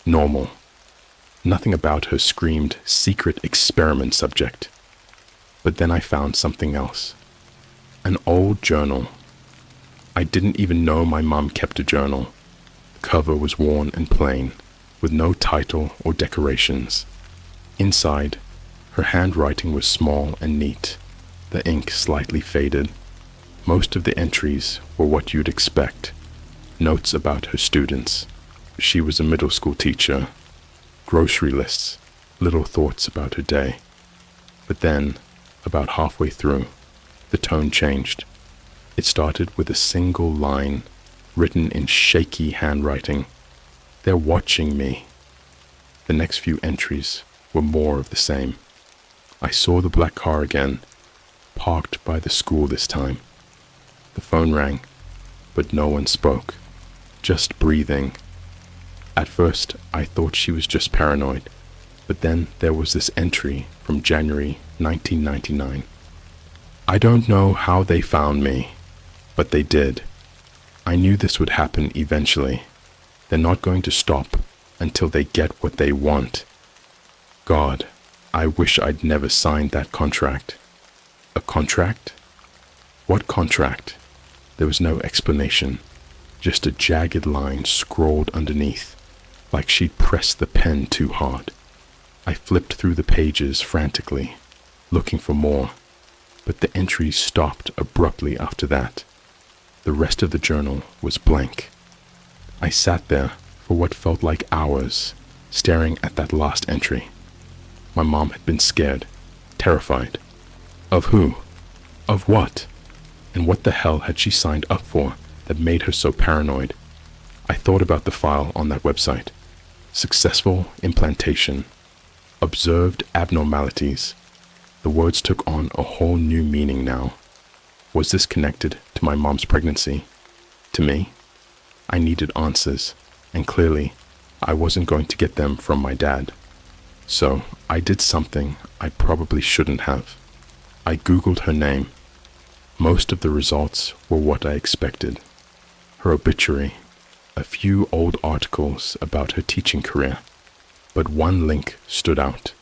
normal. Nothing about her screamed secret experiment subject. But then I found something else. An old journal. I didn't even know my mom kept a journal. The cover was worn and plain, with no title or decorations. Inside, her handwriting was small and neat, the ink slightly faded. Most of the entries were what you'd expect. Notes about her students. She was a middle school teacher. Grocery lists, little thoughts about her day. But then, about halfway through, the tone changed. It started with a single line, written in shaky handwriting. "They're watching me." The next few entries were more of the same. I saw the black car again, parked by the school this time. The phone rang, but no one spoke, just breathing. At first, I thought she was just paranoid, but then there was this entry from January 1999. "I don't know how they found me, but they did. I knew this would happen eventually. They're not going to stop until they get what they want. God, I wish I'd never signed that contract." "A contract? What contract?" There was no explanation, just a jagged line scrawled underneath, like she'd pressed the pen too hard. I flipped through the pages frantically, looking for more, but the entries stopped abruptly after that. The rest of the journal was blank. I sat there for what felt like hours, staring at that last entry. My mom had been scared, terrified. Of who? Of what? And what the hell had she signed up for that made her so paranoid? I thought about the file on that website. Successful implantation. Observed abnormalities. The words took on a whole new meaning now. Was this connected to my mom's pregnancy? To me? I needed answers, and clearly, I wasn't going to get them from my dad. So, I did something I probably shouldn't have. I Googled her name. Most of the results were what I expected. Her obituary, a few old articles about her teaching career, but one link stood out.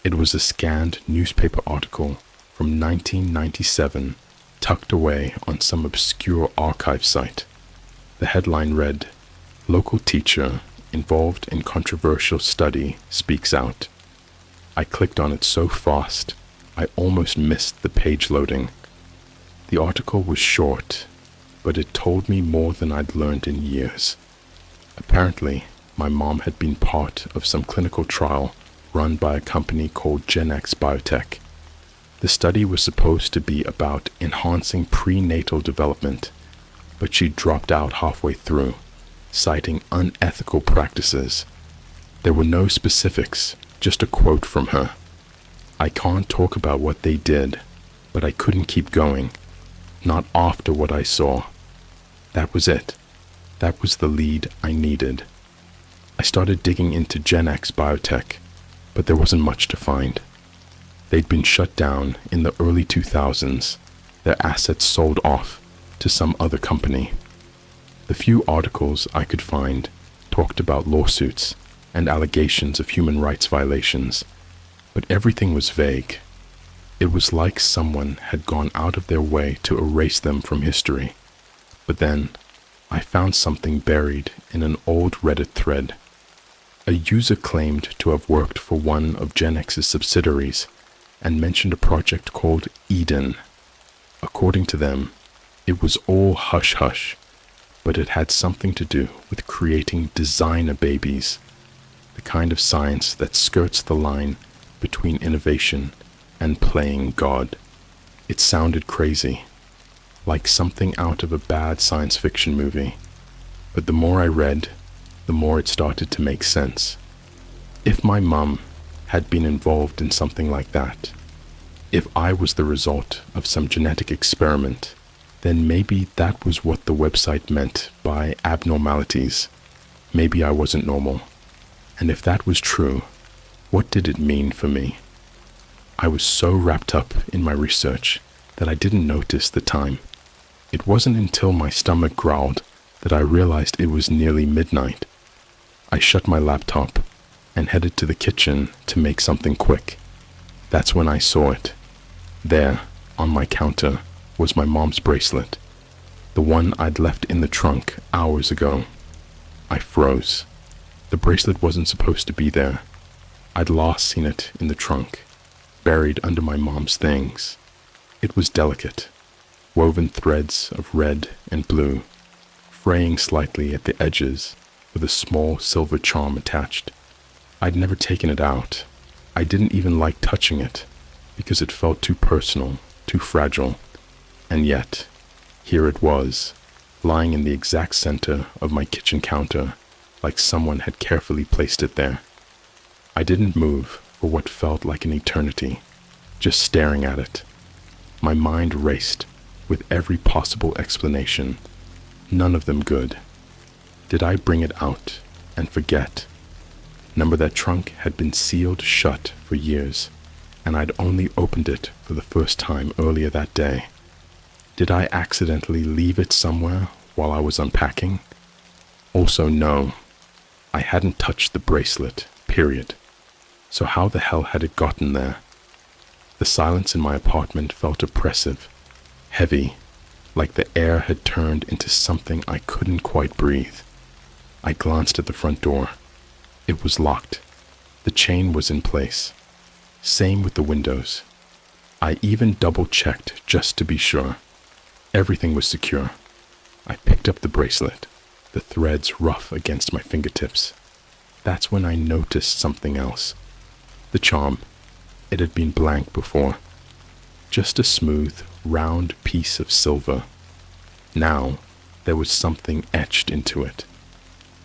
It was a scanned newspaper article from 1997, tucked away on some obscure archive site. The headline read, "Local teacher involved in controversial study speaks out." I clicked on it so fast, I almost missed the page loading. The article was short, but it told me more than I'd learned in years. Apparently, my mom had been part of some clinical trial run by a company called Gen X Biotech. The study was supposed to be about enhancing prenatal development, but she dropped out halfway through, citing unethical practices. There were no specifics, just a quote from her. I can't talk about what they did, but I couldn't keep going. not after what I saw. That was it. That was the lead I needed. I started digging into Gen X biotech, but there wasn't much to find. They'd been shut down in the early 2000s, their assets sold off to some other company. The few articles I could find talked about lawsuits and allegations of human rights violations, but everything was vague. It was like someone had gone out of their way to erase them from history. But then, I found something buried in an old Reddit thread. A user claimed to have worked for one of Gen X's subsidiaries and mentioned a project called Eden. According to them, it was all hush-hush, but it had something to do with creating designer babies, the kind of science that skirts the line between innovation and playing God. It sounded crazy, like something out of a bad science fiction movie, but the more I read, the more it started to make sense. If my mum had been involved in something like that, if I was the result of some genetic experiment, then maybe that was what the website meant by abnormalities. Maybe I wasn't normal. And if that was true, what did it mean for me? I was so wrapped up in my research that I didn't notice the time. It wasn't until my stomach growled that I realized it was nearly midnight. I shut my laptop and headed to the kitchen to make something quick. That's when I saw it. There, on my counter, was my mom's bracelet, the one I'd left in the trunk hours ago. I froze. The bracelet wasn't supposed to be there. I'd last seen it in the trunk, buried under my mom's things. It was delicate, woven threads of red and blue, fraying slightly at the edges with a small silver charm attached. I'd never taken it out. I didn't even like touching it because it felt too personal, too fragile. And yet, here it was, lying in the exact center of my kitchen counter, like someone had carefully placed it there. I didn't move for what felt like an eternity, just staring at it. My mind raced with every possible explanation, none of them good. Did I bring it out and forget? Remember, that trunk had been sealed shut for years, and I'd only opened it for the first time earlier that day. Did I accidentally leave it somewhere while I was unpacking? Also, no, I hadn't touched the bracelet, period. So how the hell had it gotten there? The silence in my apartment felt oppressive, heavy, like the air had turned into something I couldn't quite breathe. I glanced at the front door. It was locked. The chain was in place. Same with the windows. I even double-checked just to be sure. Everything was secure. I picked up the bracelet, the threads rough against my fingertips. That's when I noticed something else. The charm. It had been blank before. Just a smooth, round piece of silver. Now, there was something etched into it.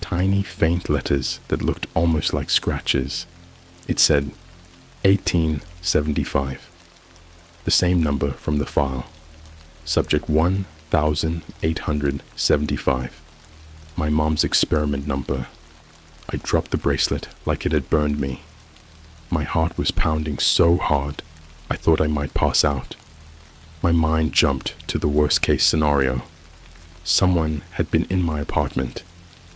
Tiny, faint letters that looked almost like scratches. It said 1875. The same number from the file. Subject 1875. My mom's experiment number. I dropped the bracelet like it had burned me. My heart was pounding so hard, I thought I might pass out. My mind jumped to the worst-case scenario. Someone had been in my apartment.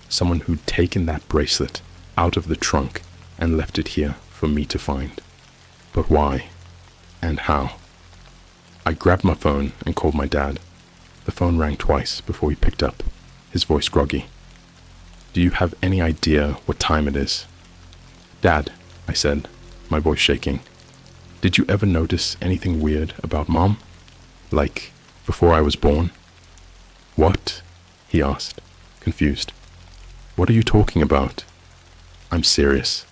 Someone who'd taken that bracelet out of the trunk and left it here for me to find. But why? And how? I grabbed my phone and called my dad. The phone rang twice before he picked up, his voice groggy. "Do you have any idea what time it is?" "Dad," I said, my voice shaking, "did you ever notice anything weird about Mom? Like, before I was born?" "What?" he asked, confused. "What are you talking about?" "I'm serious.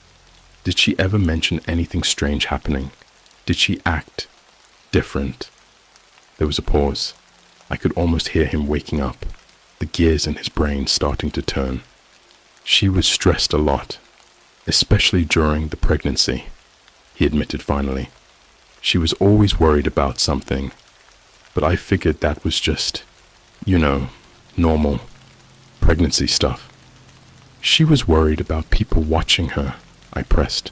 Did she ever mention anything strange happening? Did she act different?" There was a pause. I could almost hear him waking up, the gears in his brain starting to turn. "She was stressed a lot, especially during the pregnancy," he admitted finally. "She was always worried about something. but I figured that was just, you know, normal pregnancy stuff. She was worried about people watching her, I pressed.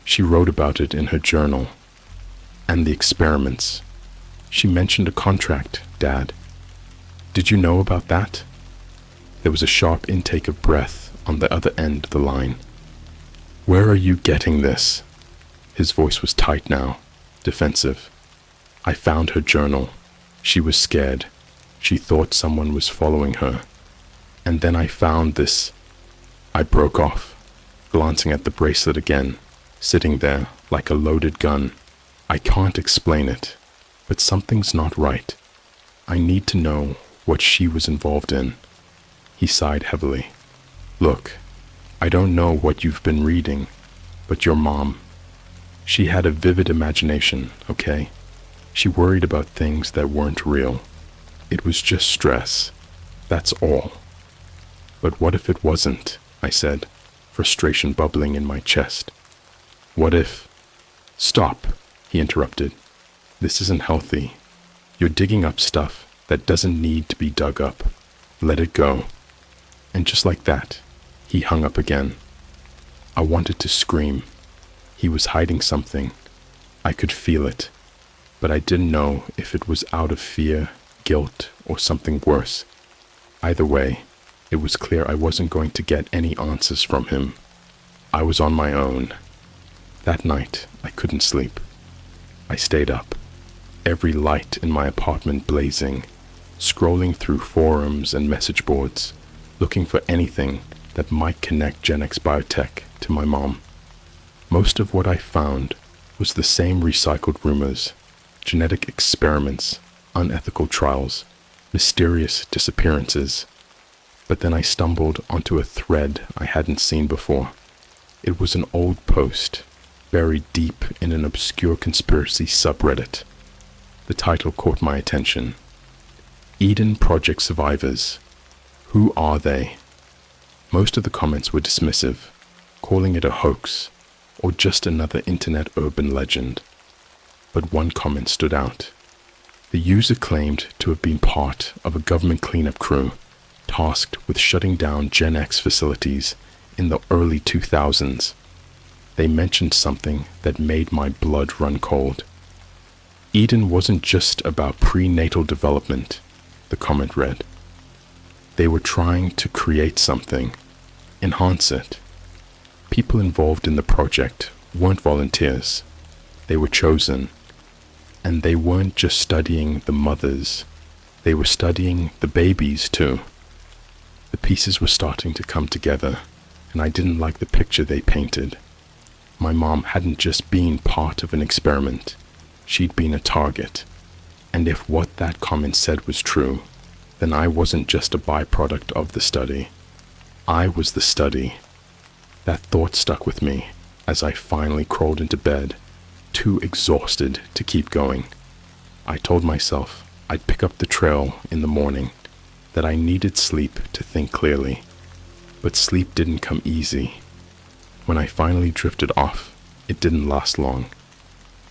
She wrote about it in her journal. And the experiments. She mentioned a contract, Dad. Did you know about that? There was a sharp intake of breath on the other end of the line. Where are you getting this? His voice was tight now, defensive. I found her journal. She was scared. She thought someone was following her. And then I found this. I broke off, glancing at the bracelet again, sitting there like a loaded gun. I can't explain it, but something's not right. I need to know what she was involved in. He sighed heavily. Look, I don't know what you've been reading, but your mom, she had a vivid imagination, okay? She worried about things that weren't real. It was just stress. That's all. But what if it wasn't? I said, frustration bubbling in my chest. What if... Stop, he interrupted. This isn't healthy. You're digging up stuff that doesn't need to be dug up. Let it go. And just like that, he hung up again. I wanted to scream. He was hiding something. I could feel it, but I didn't know if it was out of fear, guilt, or something worse. Either way, it was clear I wasn't going to get any answers from him. I was on my own. That night, I couldn't sleep. I stayed up, every light in my apartment blazing, scrolling through forums and message boards, looking for anything that might connect Gen X Biotech to my mom. Most of what I found was the same recycled rumors, genetic experiments, unethical trials, mysterious disappearances. But then I stumbled onto a thread I hadn't seen before. It was an old post, buried deep in an obscure conspiracy subreddit. The title caught my attention. Eden Project Survivors. Who are they? Most of the comments were dismissive, calling it a hoax, or just another internet urban legend. But one comment stood out. The user claimed to have been part of a government cleanup crew tasked with shutting down Gen X facilities in the early 2000s. They mentioned something that made my blood run cold. Eden wasn't just about prenatal development, the comment read. They were trying to create something, enhance it. People involved in the project weren't volunteers. They were chosen. And they weren't just studying the mothers. They were studying the babies too. The pieces were starting to come together, and I didn't like the picture they painted. My mom hadn't just been part of an experiment. She'd been a target. And if what that comment said was true, then I wasn't just a byproduct of the study. I was the study. That thought stuck with me as I finally crawled into bed, too exhausted to keep going. I told myself I'd pick up the trail in the morning, that I needed sleep to think clearly. But sleep didn't come easy. When I finally drifted off, it didn't last long.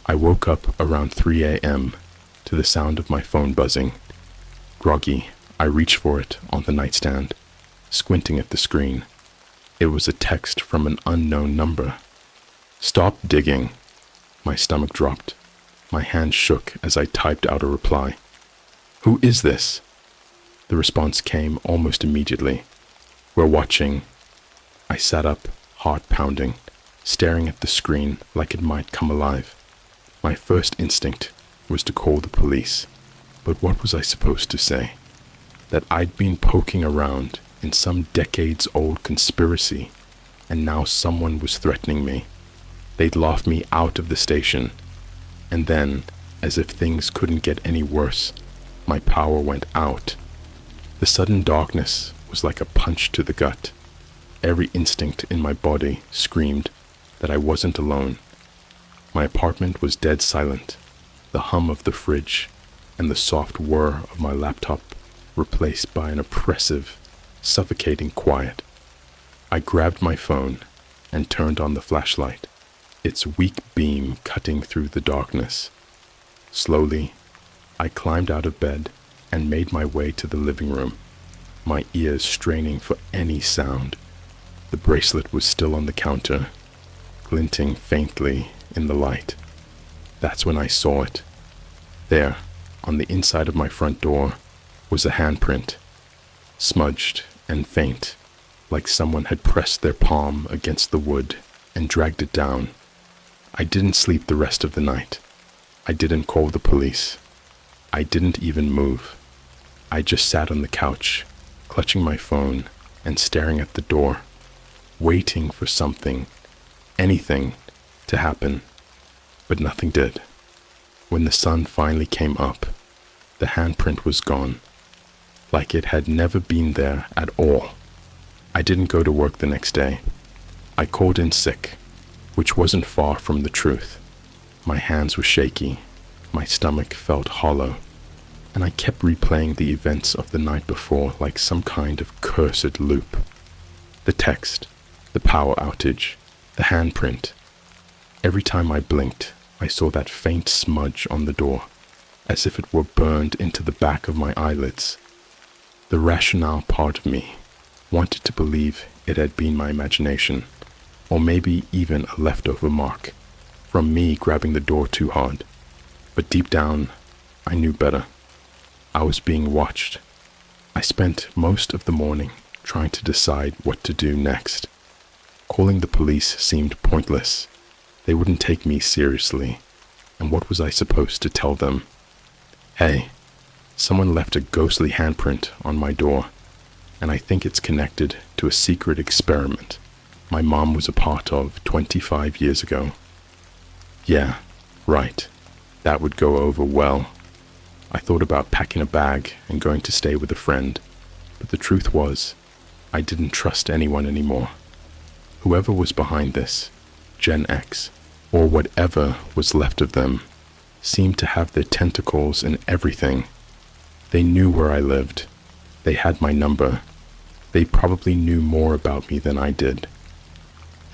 I woke up around 3 a.m. to the sound of my phone buzzing. Groggy, I reached for it on the nightstand, squinting at the screen. It was a text from an unknown number. Stop digging. My stomach dropped. My hand shook as I typed out a reply. Who is this? The response came almost immediately. We're watching. I sat up, heart pounding, staring at the screen like it might come alive. My first instinct was to call the police. But what was I supposed to say? That I'd been poking around in some decades-old conspiracy, and now someone was threatening me. They'd laugh me out of the station. And then, as if things couldn't get any worse, my power went out. The sudden darkness was like a punch to the gut. Every instinct in my body screamed that I wasn't alone. My apartment was dead silent, the hum of the fridge and the soft whir of my laptop replaced by an oppressive, suffocating quiet. I grabbed my phone and turned on the flashlight, its weak beam cutting through the darkness. Slowly, I climbed out of bed and made my way to the living room, my ears straining for any sound. The bracelet was still on the counter, glinting faintly in the light. That's when I saw it. There, on the inside of my front door, was a handprint, smudged and faint, like someone had pressed their palm against the wood and dragged it down. I didn't sleep the rest of the night. I didn't call the police. I didn't even move. I just sat on the couch, clutching my phone and staring at the door, waiting for something, anything, to happen. But nothing did. When the sun finally came up, the handprint was gone, like it had never been there at all. I didn't go to work the next day. I called in sick, which wasn't far from the truth. My hands were shaky, my stomach felt hollow, and I kept replaying the events of the night before like some kind of cursed loop. The text, the power outage, the handprint. Every time I blinked, I saw that faint smudge on the door, as if it were burned into the back of my eyelids. The rationale part of me wanted to believe it had been my imagination, or maybe even a leftover mark from me grabbing the door too hard. But deep down, I knew better. I was being watched. I spent most of the morning trying to decide what to do next. Calling the police seemed pointless. They wouldn't take me seriously. And what was I supposed to tell them? Hey, someone left a ghostly handprint on my door, and I think it's connected to a secret experiment my mom was a part of 25 years ago. Yeah, right. That would go over well. I thought about packing a bag and going to stay with a friend, but the truth was, I didn't trust anyone anymore. Whoever was behind this, Gen X, or whatever was left of them, seemed to have their tentacles in everything. They knew where I lived. They had my number. They probably knew more about me than I did.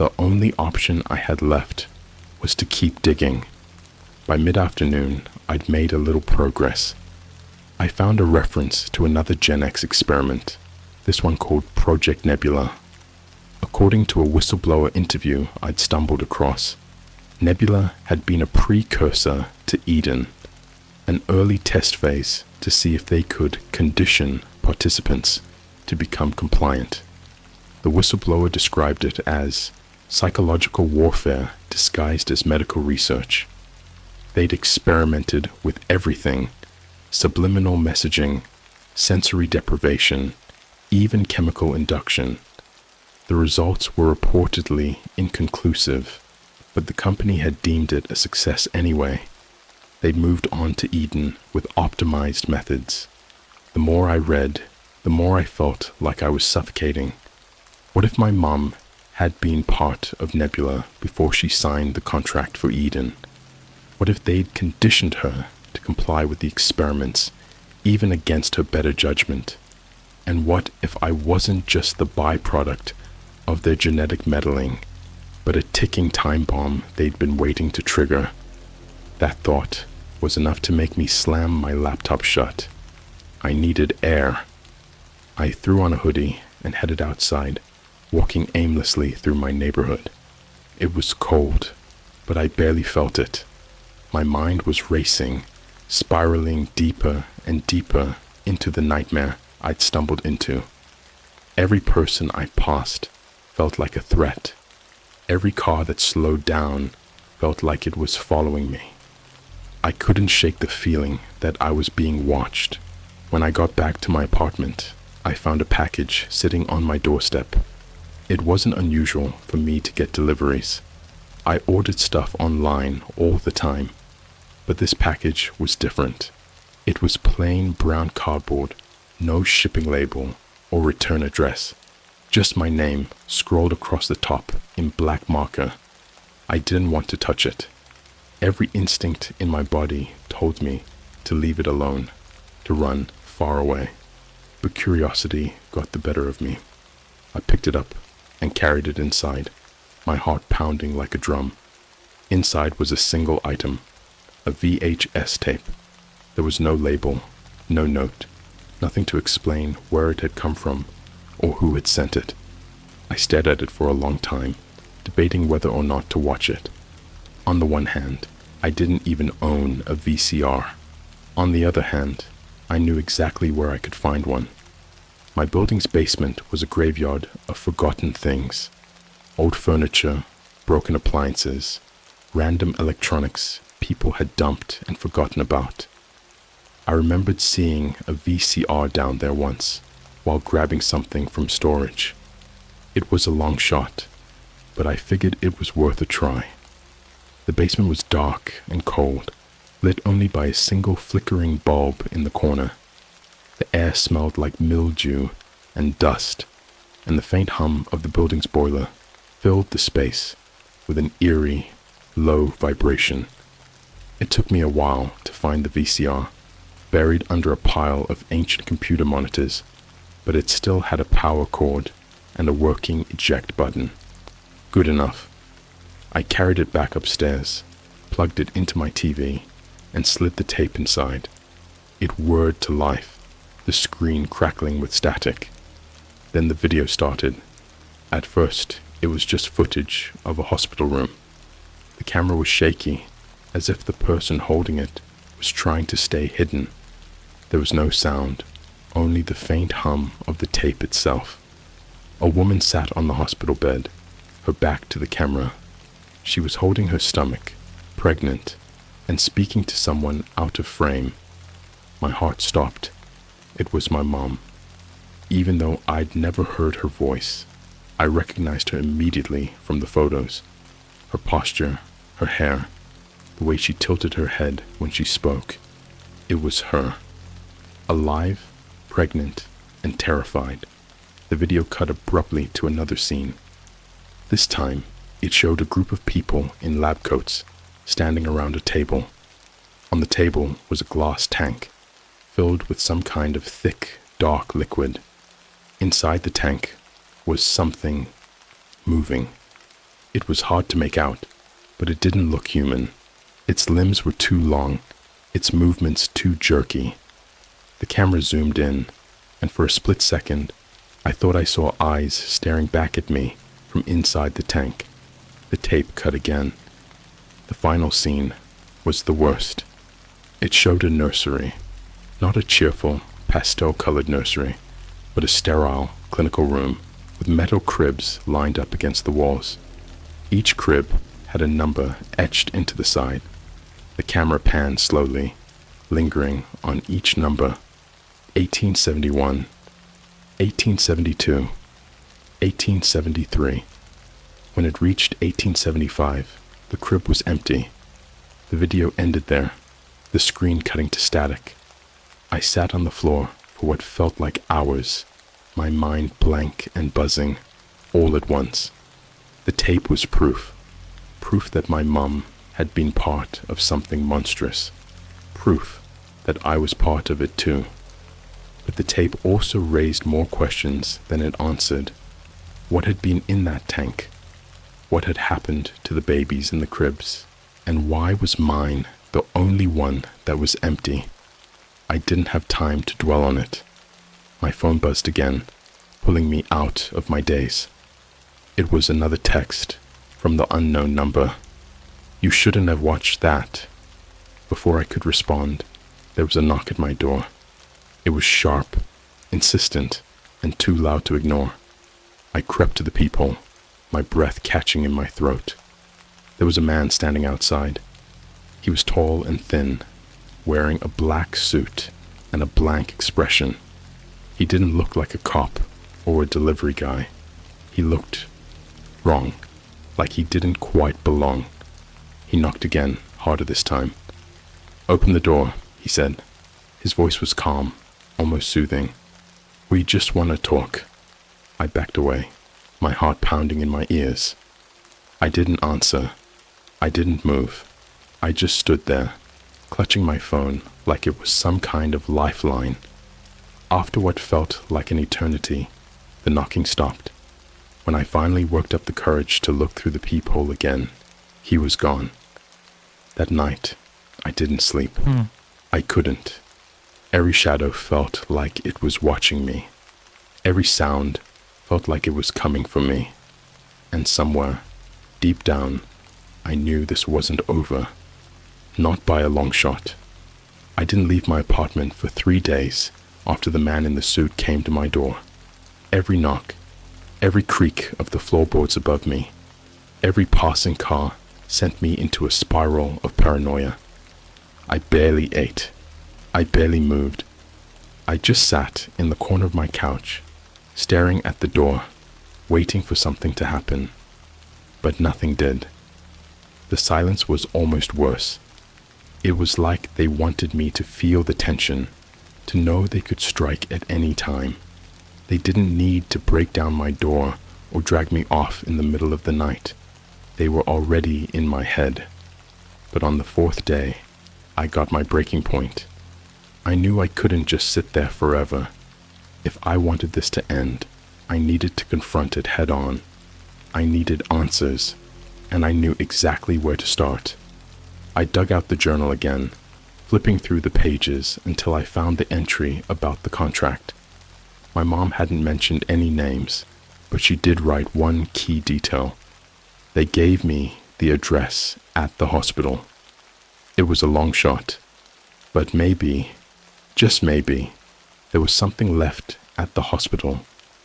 The only option I had left was to keep digging. By mid-afternoon, I'd made a little progress. I found a reference to another Gen X experiment, this one called Project Nebula. According to a whistleblower interview I'd stumbled across, Nebula had been a precursor to Eden, an early test phase to see if they could condition participants to become compliant. The whistleblower described it as psychological warfare disguised as medical research. They'd experimented with everything: subliminal messaging, sensory deprivation, even chemical induction. The results were reportedly inconclusive, but the company had deemed it a success anyway. They'd moved on to Eden with optimized methods. The more I read, the more I felt like I was suffocating. What if my mom had been part of Nebula before she signed the contract for Eden? What if they'd conditioned her to comply with the experiments, even against her better judgment? And what if I wasn't just the byproduct of their genetic meddling, but a ticking time bomb they'd been waiting to trigger? That thought was enough to make me slam my laptop shut. I needed air. I threw on a hoodie and headed outside, walking aimlessly through my neighborhood. It was cold, but I barely felt it. My mind was racing, spiraling deeper and deeper into the nightmare I'd stumbled into. Every person I passed felt like a threat. Every car that slowed down felt like it was following me. I couldn't shake the feeling that I was being watched. When I got back to my apartment, I found a package sitting on my doorstep. It wasn't unusual for me to get deliveries. I ordered stuff online all the time, but this package was different. It was plain brown cardboard, no shipping label or return address, just my name scrolled across the top in black marker. I didn't want to touch it. Every instinct in my body told me to leave it alone, to run far away. But curiosity got the better of me. I picked it up and carried it inside, my heart pounding like a drum. Inside was a single item, a VHS tape. There was no label, no note, nothing to explain where it had come from or who had sent it. I stared at it for a long time, debating whether or not to watch it. On the one hand, I didn't even own a VCR. On the other hand, I knew exactly where I could find one. My building's basement was a graveyard of forgotten things. Old furniture, broken appliances, random electronics people had dumped and forgotten about. I remembered seeing a VCR down there once, while grabbing something from storage. It was a long shot, but I figured it was worth a try. The basement was dark and cold, lit only by a single flickering bulb in the corner. The air smelled like mildew and dust, and the faint hum of the building's boiler filled the space with an eerie, low vibration. It took me a while to find the VCR, buried under a pile of ancient computer monitors, but it still had a power cord and a working eject button. Good enough. I carried it back upstairs, plugged it into my TV, and slid the tape inside. It whirred to life, the screen crackling with static. Then the video started. At first, it was just footage of a hospital room. The camera was shaky, as if the person holding it was trying to stay hidden. There was no sound, only the faint hum of the tape itself. A woman sat on the hospital bed, her back to the camera. She was holding her stomach, pregnant, and speaking to someone out of frame. My heart stopped. It was my mom. Even though I'd never heard her voice, I recognized her immediately from the photos. Her posture, her hair, the way she tilted her head when she spoke. It was her. Alive, pregnant, and terrified. The video cut abruptly to another scene. This time, it showed a group of people in lab coats standing around a table. On the table was a glass tank, filled with some kind of thick, dark liquid. Inside the tank was something moving. It was hard to make out, but it didn't look human. Its limbs were too long, its movements too jerky. The camera zoomed in, and for a split second, I thought I saw eyes staring back at me from inside the tank. The tape cut again. The final scene was the worst. It showed a nursery, not a cheerful, pastel-colored nursery, but a sterile, clinical room with metal cribs lined up against the walls. Each crib had a number etched into the side. The camera panned slowly, lingering on each number. 1871, 1872, 1873. When it reached 1875, the crib was empty. The video ended there, the screen cutting to static. I sat on the floor for what felt like hours, my mind blank and buzzing, all at once. The tape was proof that my mum had been part of something monstrous, proof that I was part of it too. But the tape also raised more questions than it answered. What had been in that tank? What had happened to the babies in the cribs? And why was mine the only one that was empty? I didn't have time to dwell on it. My phone buzzed again, pulling me out of my daze. It was another text from the unknown number. You shouldn't have watched that. Before I could respond, there was a knock at my door. It was sharp, insistent, and too loud to ignore. I crept to the peephole, my breath catching in my throat. There was a man standing outside. He was tall and thin, wearing a black suit and a blank expression. He didn't look like a cop or a delivery guy. He looked wrong, like he didn't quite belong. He knocked again, harder this time. "Open the door," he said. His voice was calm, almost soothing. "We just want to talk." I backed away, my heart pounding in my ears. I didn't answer. I didn't move. I just stood there, clutching my phone like it was some kind of lifeline. After what felt like an eternity, the knocking stopped. When I finally worked up the courage to look through the peephole again, he was gone. That night, I didn't sleep. I couldn't. Every shadow felt like it was watching me. Every sound felt like it was coming for me. And somewhere, deep down, I knew this wasn't over. Not by a long shot. I didn't leave my apartment for 3 days after the man in the suit came to my door. Every knock, every creak of the floorboards above me, every passing car sent me into a spiral of paranoia. I barely ate. I barely moved. I just sat in the corner of my couch, staring at the door, waiting for something to happen. But nothing did. The silence was almost worse. It was like they wanted me to feel the tension, to know they could strike at any time. They didn't need to break down my door or drag me off in the middle of the night. They were already in my head. But on the 4th day, I got my breaking point. I knew I couldn't just sit there forever. If I wanted this to end, I needed to confront it head on. I needed answers, and I knew exactly where to start. I dug out the journal again, flipping through the pages until I found the entry about the contract. My mom hadn't mentioned any names, but she did write one key detail. They gave me the address at the hospital. It was a long shot, but maybe, just maybe, there was something left at the hospital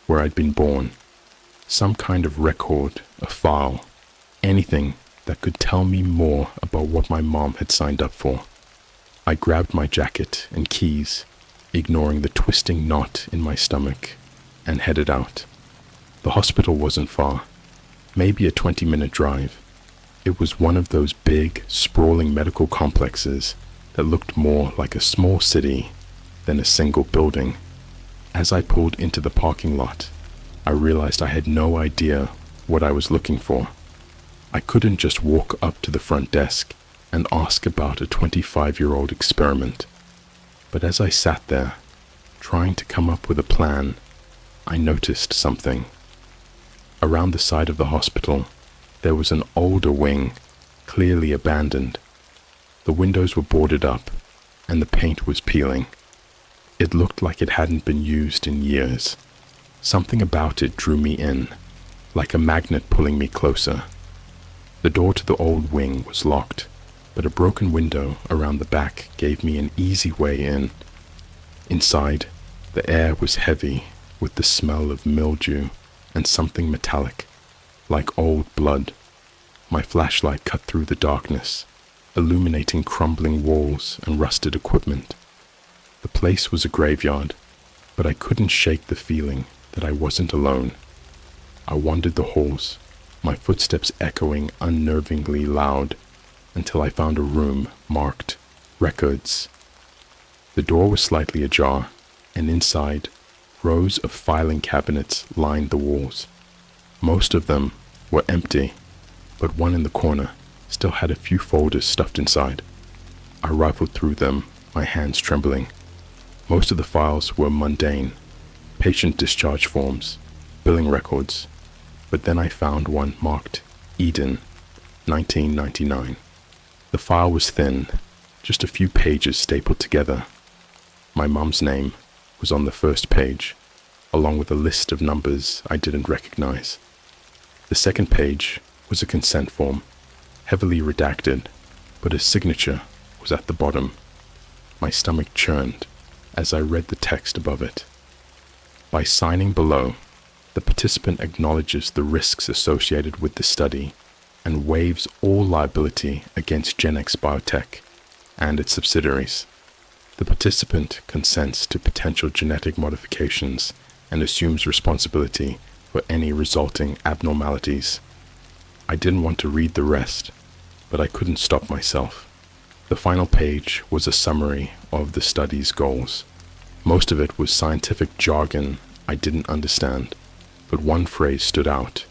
where I'd been born. Some kind of record, a file, anything that could tell me more about what my mom had signed up for. I grabbed my jacket and keys, ignoring the twisting knot in my stomach, and headed out. The hospital wasn't far, maybe a 20-minute drive. It was one of those big, sprawling medical complexes that looked more like a small city than a single building. As I pulled into the parking lot, I realized I had no idea what I was looking for. I couldn't just walk up to the front desk and ask about a 25-year-old experiment. But as I sat there, trying to come up with a plan, I noticed something. Around the side of the hospital, there was an older wing, clearly abandoned. The windows were boarded up, and the paint was peeling. It looked like it hadn't been used in years. Something about it drew me in, like a magnet pulling me closer. The door to the old wing was locked, but a broken window around the back gave me an easy way in. Inside, the air was heavy with the smell of mildew and something metallic, like old blood. My flashlight cut through the darkness, illuminating crumbling walls and rusted equipment. The place was a graveyard, but I couldn't shake the feeling that I wasn't alone. I wandered the halls, my footsteps echoing unnervingly loud, until I found a room marked Records. The door was slightly ajar, and inside, rows of filing cabinets lined the walls. Most of them were empty, but one in the corner still had a few folders stuffed inside. I rifled through them, my hands trembling. Most of the files were mundane, patient discharge forms, billing records, but then I found one marked Eden, 1999. The file was thin, just a few pages stapled together. My mom's name was on the first page, along with a list of numbers I didn't recognize. The second page was a consent form, heavily redacted, but a signature was at the bottom. My stomach churned as I read the text above it. By signing below, the participant acknowledges the risks associated with the study and waives all liability against GenX Biotech and its subsidiaries. The participant consents to potential genetic modifications and assumes responsibility for any resulting abnormalities. I didn't want to read the rest, but I couldn't stop myself. The final page was a summary of the study's goals. Most of it was scientific jargon I didn't understand, but one phrase stood out.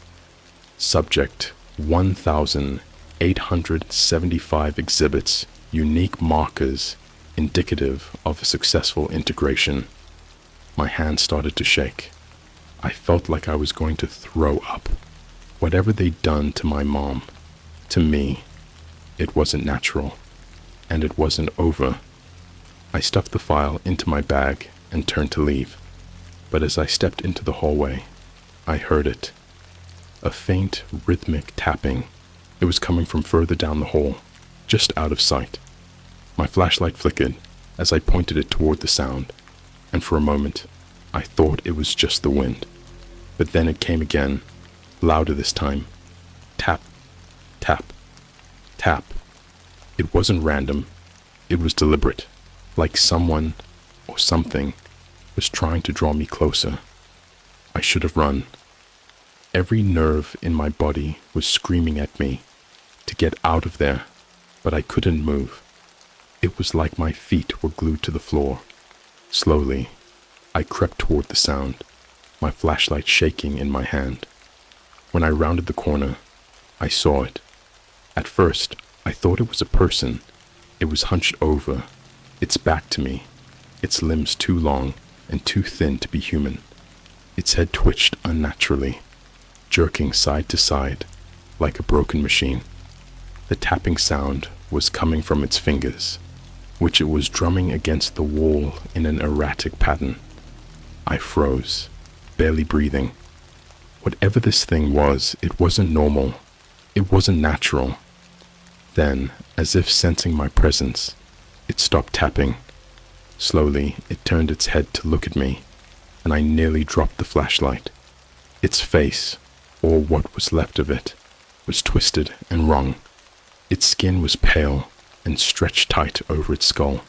Subject 1,875 exhibits unique markers indicative of a successful integration. My hands started to shake. I felt like I was going to throw up. Whatever they'd done to my mom, to me, it wasn't natural, and it wasn't over. I stuffed the file into my bag and turned to leave, but as I stepped into the hallway, I heard it. A faint, rhythmic tapping. It was coming from further down the hall, just out of sight. My flashlight flickered as I pointed it toward the sound, and for a moment, I thought it was just the wind. But then it came again, louder this time. Tap, tap, tap. It wasn't random. It was deliberate, like someone or something was trying to draw me closer. I should have run. Every nerve in my body was screaming at me to get out of there, but I couldn't move. It was like my feet were glued to the floor. Slowly, I crept toward the sound, my flashlight shaking in my hand. When I rounded the corner, I saw it. At first, I thought it was a person. It was hunched over, its back to me, its limbs too long and too thin to be human. Its head twitched unnaturally, jerking side to side like a broken machine. The tapping sound was coming from its fingers, which it was drumming against the wall in an erratic pattern. I froze, barely breathing. Whatever this thing was, it wasn't normal. It wasn't natural. Then, as if sensing my presence, it stopped tapping. Slowly, it turned its head to look at me, and I nearly dropped the flashlight. Its face, or what was left of it, was twisted and wrung. Its skin was pale and stretched tight over its skull,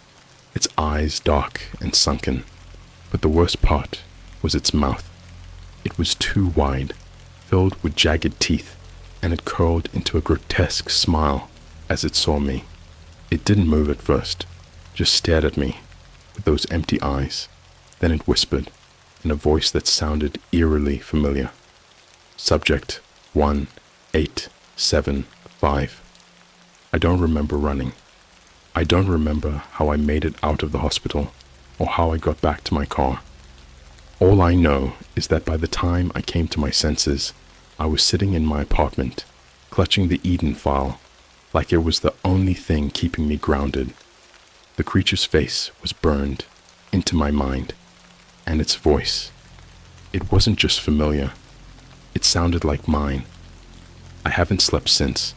its eyes dark and sunken. But the worst part was its mouth. It was too wide, filled with jagged teeth, and it curled into a grotesque smile as it saw me. It didn't move at first, just stared at me with those empty eyes. Then it whispered in a voice that sounded eerily familiar. Subject 1875. I don't remember running. I don't remember how I made it out of the hospital or how I got back to my car. All I know is that by the time I came to my senses, I was sitting in my apartment, clutching the Eden file, like it was the only thing keeping me grounded. The creature's face was burned into my mind, and its voice. It wasn't just familiar. It sounded like mine. I haven't slept since.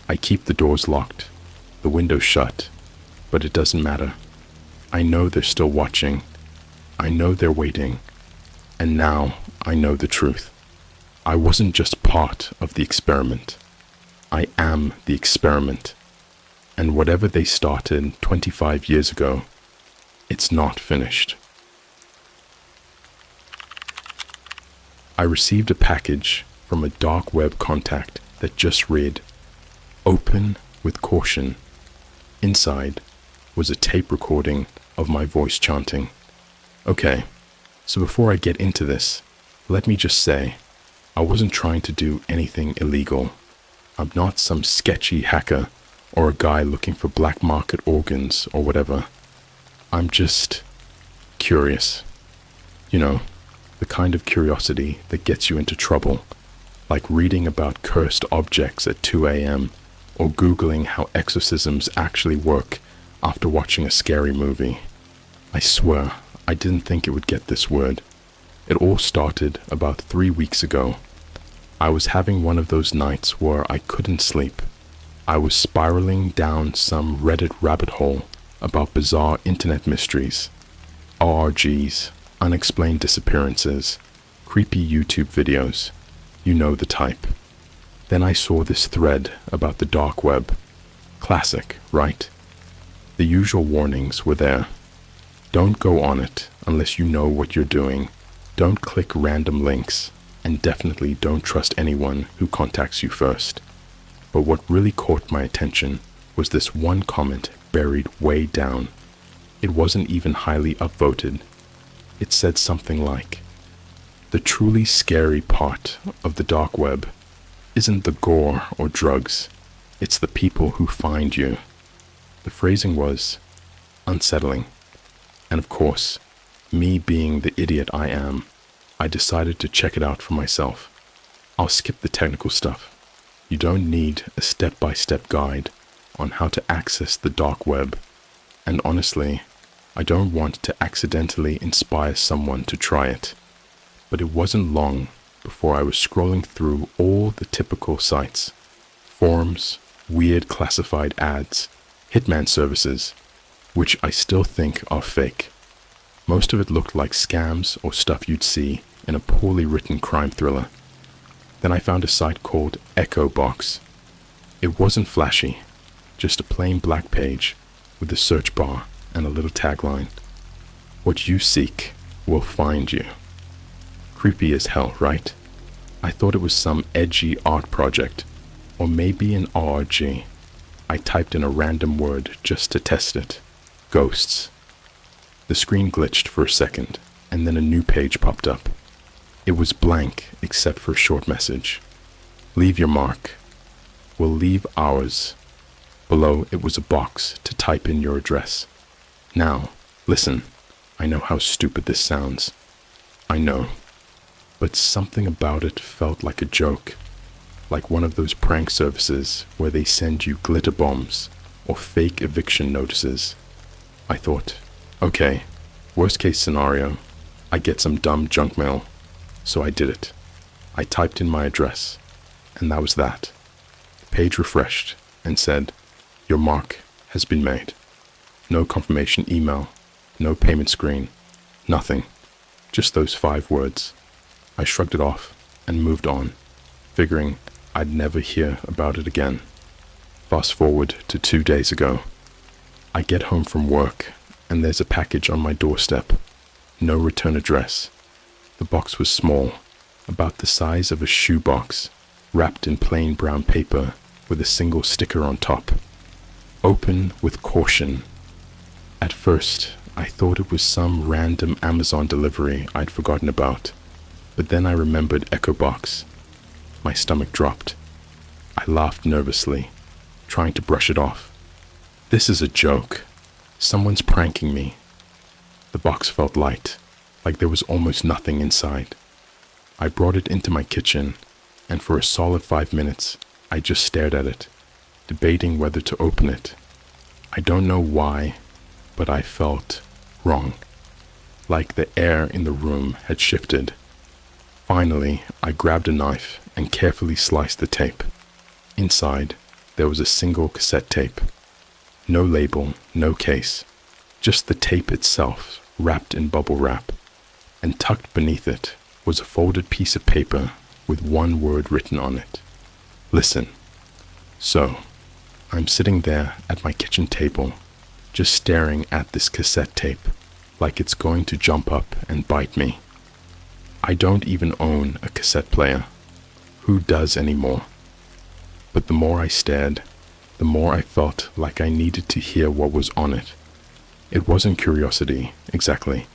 I keep the doors locked, the windows shut, but it doesn't matter. I know they're still watching. I know they're waiting. And now I know the truth. I wasn't just part of the experiment. I am the experiment. And whatever they started 25 years ago, it's not finished. I received a package from a dark web contact that just read, "Open with caution." Inside was a tape recording of my voice chanting. Okay, so before I get into this, let me just say, I wasn't trying to do anything illegal. I'm not some sketchy hacker or a guy looking for black market organs or whatever. I'm just curious. You know, the kind of curiosity that gets you into trouble, like reading about cursed objects at 2 a.m. or Googling how exorcisms actually work after watching a scary movie. I swear, I didn't think it would get this word. It all started about 3 weeks ago. I was having one of those nights where I couldn't sleep. I was spiraling down some Reddit rabbit hole about bizarre internet mysteries, ORGs, unexplained disappearances, creepy YouTube videos. You know the type. Then I saw this thread about the dark web. Classic, right? The usual warnings were there. Don't go on it unless you know what you're doing. Don't click random links, and definitely don't trust anyone who contacts you first. But what really caught my attention was this one comment buried way down. It wasn't even highly upvoted. It said something like, "The truly scary part of the dark web isn't the gore or drugs, it's the people who find you." The phrasing was unsettling. And of course, me being the idiot I am, I decided to check it out for myself. I'll skip the technical stuff. You don't need a step-by-step guide on how to access the dark web. And honestly, I don't want to accidentally inspire someone to try it. But it wasn't long before I was scrolling through all the typical sites. Forums, weird classified ads, hitman services, which I still think are fake. Most of it looked like scams or stuff you'd see in a poorly written crime thriller. Then I found a site called Echo Box. It wasn't flashy, just a plain black page with a search bar and a little tagline. What you seek will find you. Creepy as hell, right? I thought it was some edgy art project, or maybe an RG. I typed in a random word just to test it. Ghosts. The screen glitched for a second, and then a new page popped up. It was blank except for a short message. Leave your mark. We'll leave ours. Below it was a box to type in your address. Now, listen. I know how stupid this sounds. I know. But something about it felt like a joke. Like one of those prank services where they send you glitter bombs or fake eviction notices. I thought, okay, worst case scenario, I get some dumb junk mail. So I did it. I typed in my address, and that was that. The page refreshed and said, your mark has been made. No confirmation email, no payment screen, nothing. Just those 5 words. I shrugged it off and moved on, figuring I'd never hear about it again. Fast forward to 2 days ago. I get home from work, and there's a package on my doorstep. No return address. The box was small, about the size of a shoebox, wrapped in plain brown paper with a single sticker on top. Open with caution. At first, I thought it was some random Amazon delivery I'd forgotten about, but then I remembered Echo Box. My stomach dropped. I laughed nervously, trying to brush it off. This is a joke. Someone's pranking me. The box felt light, like there was almost nothing inside. I brought it into my kitchen, and for a solid 5 minutes, I just stared at it, debating whether to open it. I don't know why, but I felt wrong, like the air in the room had shifted. Finally, I grabbed a knife and carefully sliced the tape. Inside, there was a single cassette tape. No label, no case, just the tape itself wrapped in bubble wrap, and tucked beneath it was a folded piece of paper with one word written on it. Listen. So, I'm sitting there at my kitchen table, just staring at this cassette tape, like it's going to jump up and bite me. I don't even own a cassette player. Who does anymore? But the more I stared, the more I felt like I needed to hear what was on it. It wasn't curiosity, exactly.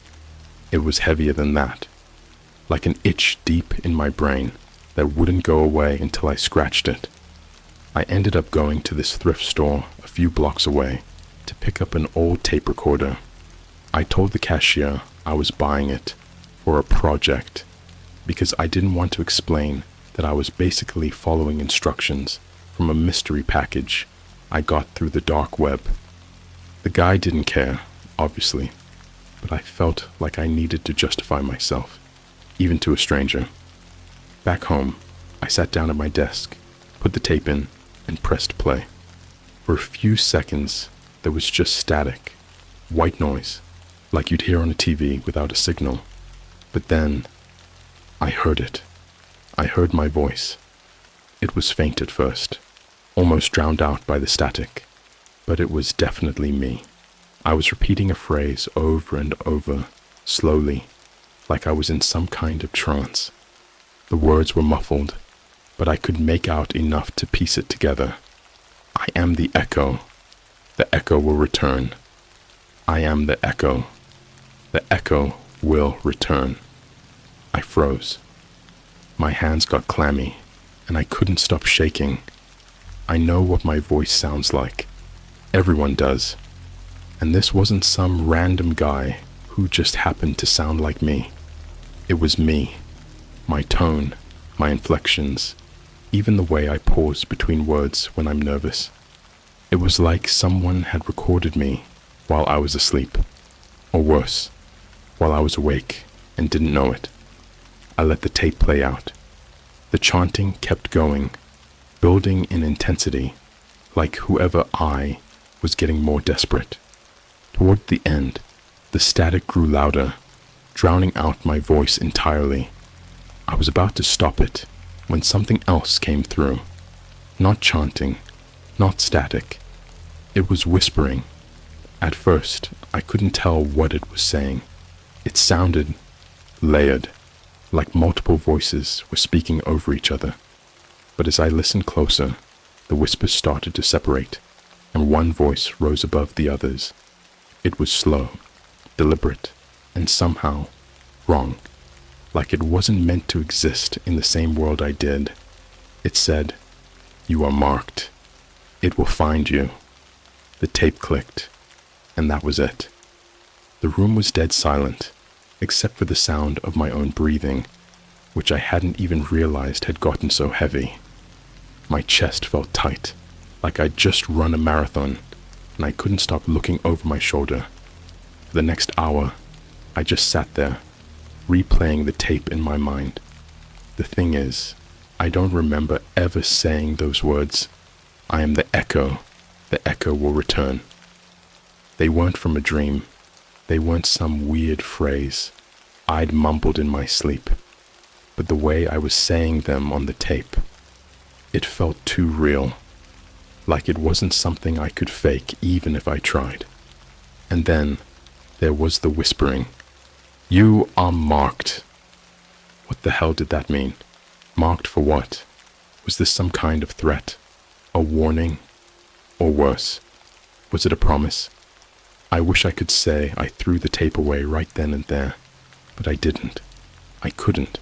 It was heavier than that, like an itch deep in my brain that wouldn't go away until I scratched it. I ended up going to this thrift store a few blocks away to pick up an old tape recorder. I told the cashier I was buying it for a project because I didn't want to explain that I was basically following instructions from a mystery package I got through the dark web. The guy didn't care, obviously, but I felt like I needed to justify myself, even to a stranger. Back home, I sat down at my desk, put the tape in, and pressed play. For a few seconds, there was just static, white noise, like you'd hear on a TV without a signal. But then, I heard it. I heard my voice. It was faint at first, almost drowned out by the static, but it was definitely me. I was repeating a phrase over and over, slowly, like I was in some kind of trance. The words were muffled, but I could make out enough to piece it together. I am the echo. The echo will return. I am the echo. The echo will return. I froze. My hands got clammy, and I couldn't stop shaking. I know what my voice sounds like. Everyone does. And this wasn't some random guy who just happened to sound like me. It was me. My tone, my inflections, even the way I pause between words when I'm nervous. It was like someone had recorded me while I was asleep. Or worse, while I was awake and didn't know it, I let the tape play out. The chanting kept going, building in intensity, like whoever I was getting more desperate. Toward the end, the static grew louder, drowning out my voice entirely. I was about to stop it when something else came through. Not chanting, not static. It was whispering. At first, I couldn't tell what it was saying. It sounded layered, like multiple voices were speaking over each other. But as I listened closer, the whispers started to separate, and one voice rose above the others. It was slow, deliberate, and somehow wrong, like it wasn't meant to exist in the same world I did. It said, "You are marked. It will find you." The tape clicked, and that was it. The room was dead silent, except for the sound of my own breathing, which I hadn't even realized had gotten so heavy. My chest felt tight, like I'd just run a marathon, and I couldn't stop looking over my shoulder. For the next hour, I just sat there, replaying the tape in my mind. The thing is, I don't remember ever saying those words. I am the echo will return. They weren't from a dream. They weren't some weird phrase I'd mumbled in my sleep. But the way I was saying them on the tape, it felt too real, like it wasn't something I could fake even if I tried. And then there was the whispering. "You are marked." What the hell did that mean? Marked for what? Was this some kind of threat? A warning? Or worse, was it a promise? I wish I could say I threw the tape away right then and there, but I didn't. I couldn't.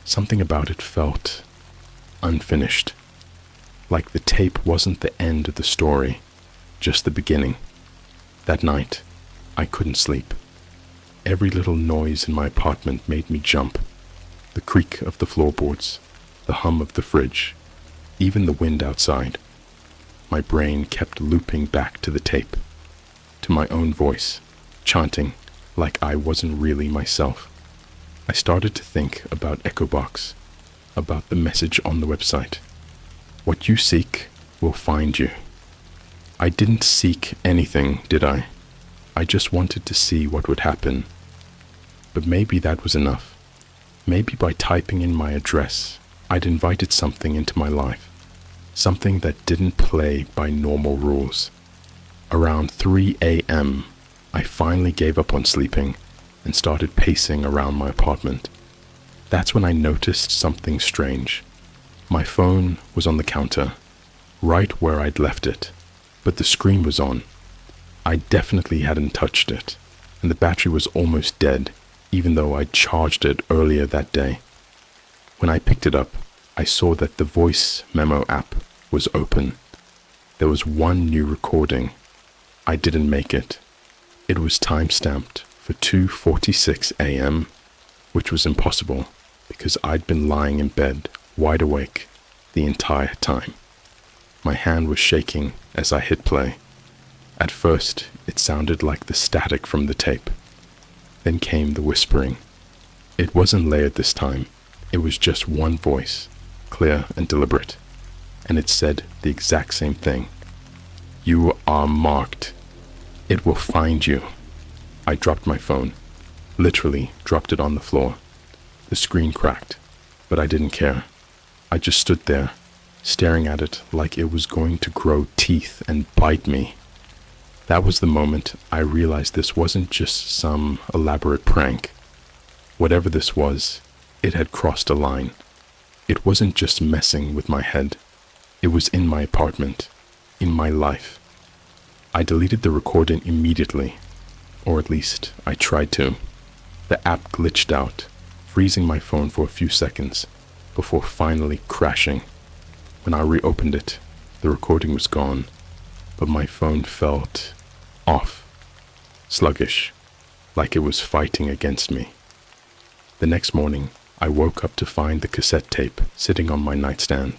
Something about it felt unfinished, like the tape wasn't the end of the story, just the beginning. That night, I couldn't sleep. Every little noise in my apartment made me jump. The creak of the floorboards, the hum of the fridge, even the wind outside. My brain kept looping back to the tape, to my own voice, chanting like I wasn't really myself. I started to think about Echo Box, about the message on the website. What you seek will find you. I didn't seek anything, did I? I just wanted to see what would happen. But maybe that was enough. Maybe by typing in my address, I'd invited something into my life. Something that didn't play by normal rules. Around 3 a.m., I finally gave up on sleeping and started pacing around my apartment. That's when I noticed something strange. My phone was on the counter, right where I'd left it, but the screen was on. I definitely hadn't touched it, and the battery was almost dead, even though I'd charged it earlier that day. When I picked it up, I saw that the voice memo app was open. There was one new recording. I didn't make it. It was time-stamped for 2:46 a.m., which was impossible because I'd been lying in bed, wide awake, the entire time. My hand was shaking as I hit play. At first, it sounded like the static from the tape. Then came the whispering. It wasn't layered this time. It was just one voice, clear and deliberate, and it said the exact same thing. "You are marked. It will find you." I dropped my phone, literally dropped it on the floor. The screen cracked, but I didn't care. I just stood there, staring at it like it was going to grow teeth and bite me. That was the moment I realized this wasn't just some elaborate prank. Whatever this was, it had crossed a line. It wasn't just messing with my head. It was in my apartment, in my life. I deleted the recording immediately, or at least I tried to. The app glitched out, freezing my phone for a few seconds before finally crashing. When I reopened it, the recording was gone, but my phone felt off, sluggish, like it was fighting against me. The next morning, I woke up to find the cassette tape sitting on my nightstand.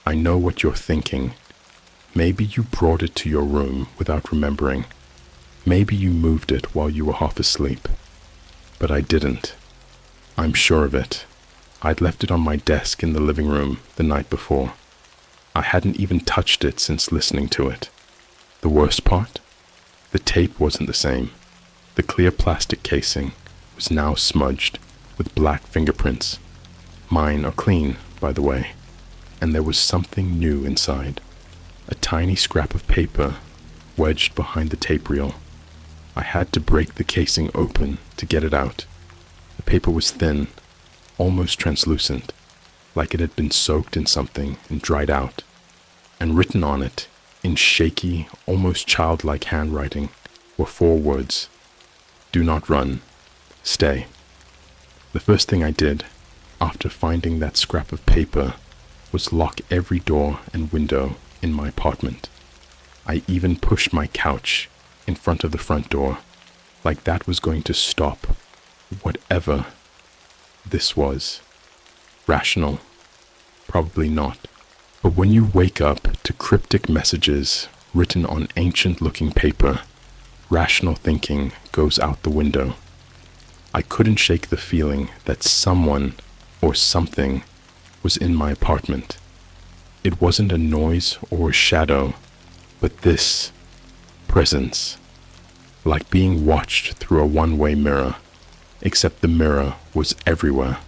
I know what you're thinking. Maybe you brought it to your room without remembering. Maybe you moved it while you were half asleep, but I didn't. I'm sure of it. I'd left it on my desk in the living room the night before. I hadn't even touched it since listening to it. The worst part? The tape wasn't the same. The clear plastic casing was now smudged with black fingerprints. Mine are clean, by the way, and there was something new inside. A tiny scrap of paper wedged behind the tape reel. I had to break the casing open to get it out. The paper was thin, almost translucent, like it had been soaked in something and dried out, and written on it, in shaky, almost childlike handwriting, were 4 words: "Do not run. Stay." The first thing I did, after finding that scrap of paper, was lock every door and window in my apartment. I even pushed my couch in front of the front door, like that was going to stop whatever this was. Rational? Probably not. But when you wake up to cryptic messages written on ancient-looking paper, rational thinking goes out the window. I couldn't shake the feeling that someone or something was in my apartment. It wasn't a noise or a shadow, but this presence, like being watched through a one-way mirror, except the mirror was everywhere.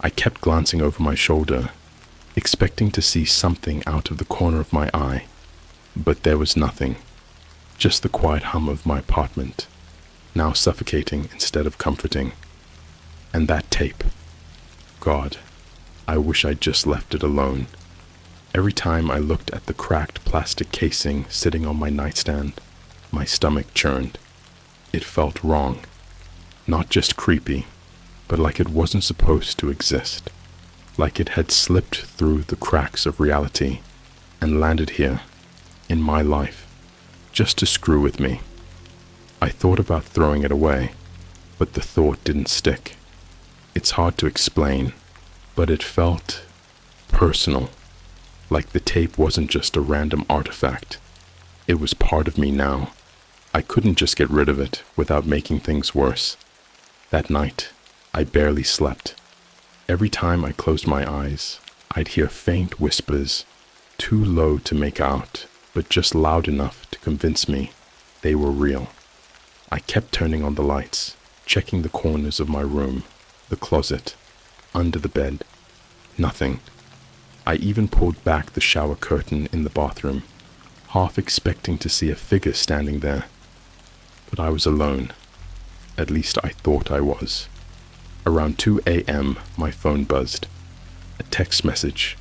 I kept glancing over my shoulder, expecting to see something out of the corner of my eye, but there was nothing, just the quiet hum of my apartment, now suffocating instead of comforting. And that tape. God, I wish I'd just left it alone. Every time I looked at the cracked plastic casing sitting on my nightstand, my stomach churned. It felt wrong. Not just creepy, but like it wasn't supposed to exist. Like it had slipped through the cracks of reality and landed here, in my life, just to screw with me. I thought about throwing it away, but the thought didn't stick. It's hard to explain, but it felt personal. Like the tape wasn't just a random artifact. It was part of me now. I couldn't just get rid of it without making things worse. That night, I barely slept. Every time I closed my eyes, I'd hear faint whispers, too low to make out, but just loud enough to convince me they were real. I kept turning on the lights, checking the corners of my room, the closet, under the bed. Nothing. I even pulled back the shower curtain in the bathroom, half expecting to see a figure standing there. But I was alone. At least I thought I was. Around 2 a.m., my phone buzzed. A text message.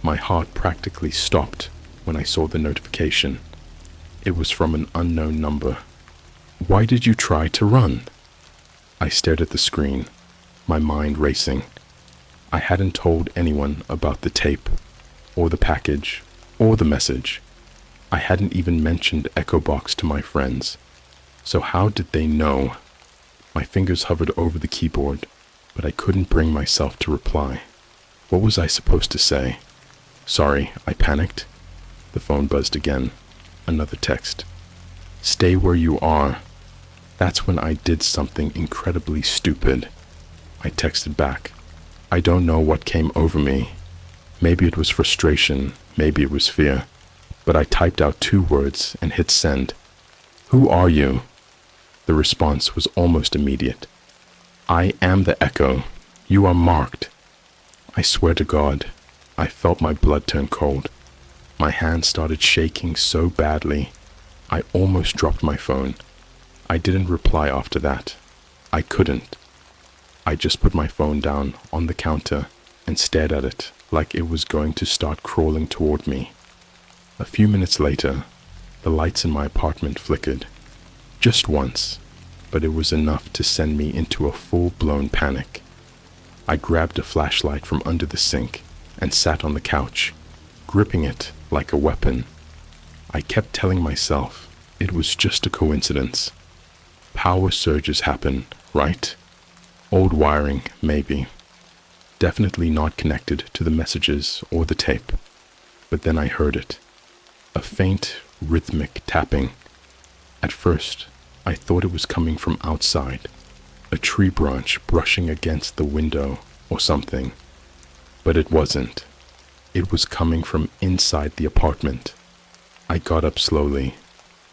My heart practically stopped when I saw the notification. It was from an unknown number. "Why did you try to run?" I stared at the screen, my mind racing. I hadn't told anyone about the tape, or the package, or the message. I hadn't even mentioned Echo Box to my friends. So how did they know? My fingers hovered over the keyboard, but I couldn't bring myself to reply. What was I supposed to say? "Sorry, I panicked." The phone buzzed again. Another text. "Stay where you are." That's when I did something incredibly stupid. I texted back. I don't know what came over me. Maybe it was frustration, maybe it was fear. But I typed out 2 words and hit send. "Who are you?" The response was almost immediate. "I am the Echo. You are marked." I swear to God, I felt my blood turn cold. My hand started shaking so badly, I almost dropped my phone. I didn't reply after that. I couldn't. I just put my phone down on the counter and stared at it like it was going to start crawling toward me. A few minutes later, the lights in my apartment flickered. Just once, but it was enough to send me into a full-blown panic. I grabbed a flashlight from under the sink and sat on the couch, gripping it like a weapon. I kept telling myself it was just a coincidence. Power surges happen, right? Old wiring, maybe. Definitely not connected to the messages or the tape. But then I heard it. A faint, rhythmic tapping. At first, I thought it was coming from outside, a tree branch brushing against the window or something, but it wasn't. It was coming from inside the apartment. I got up slowly,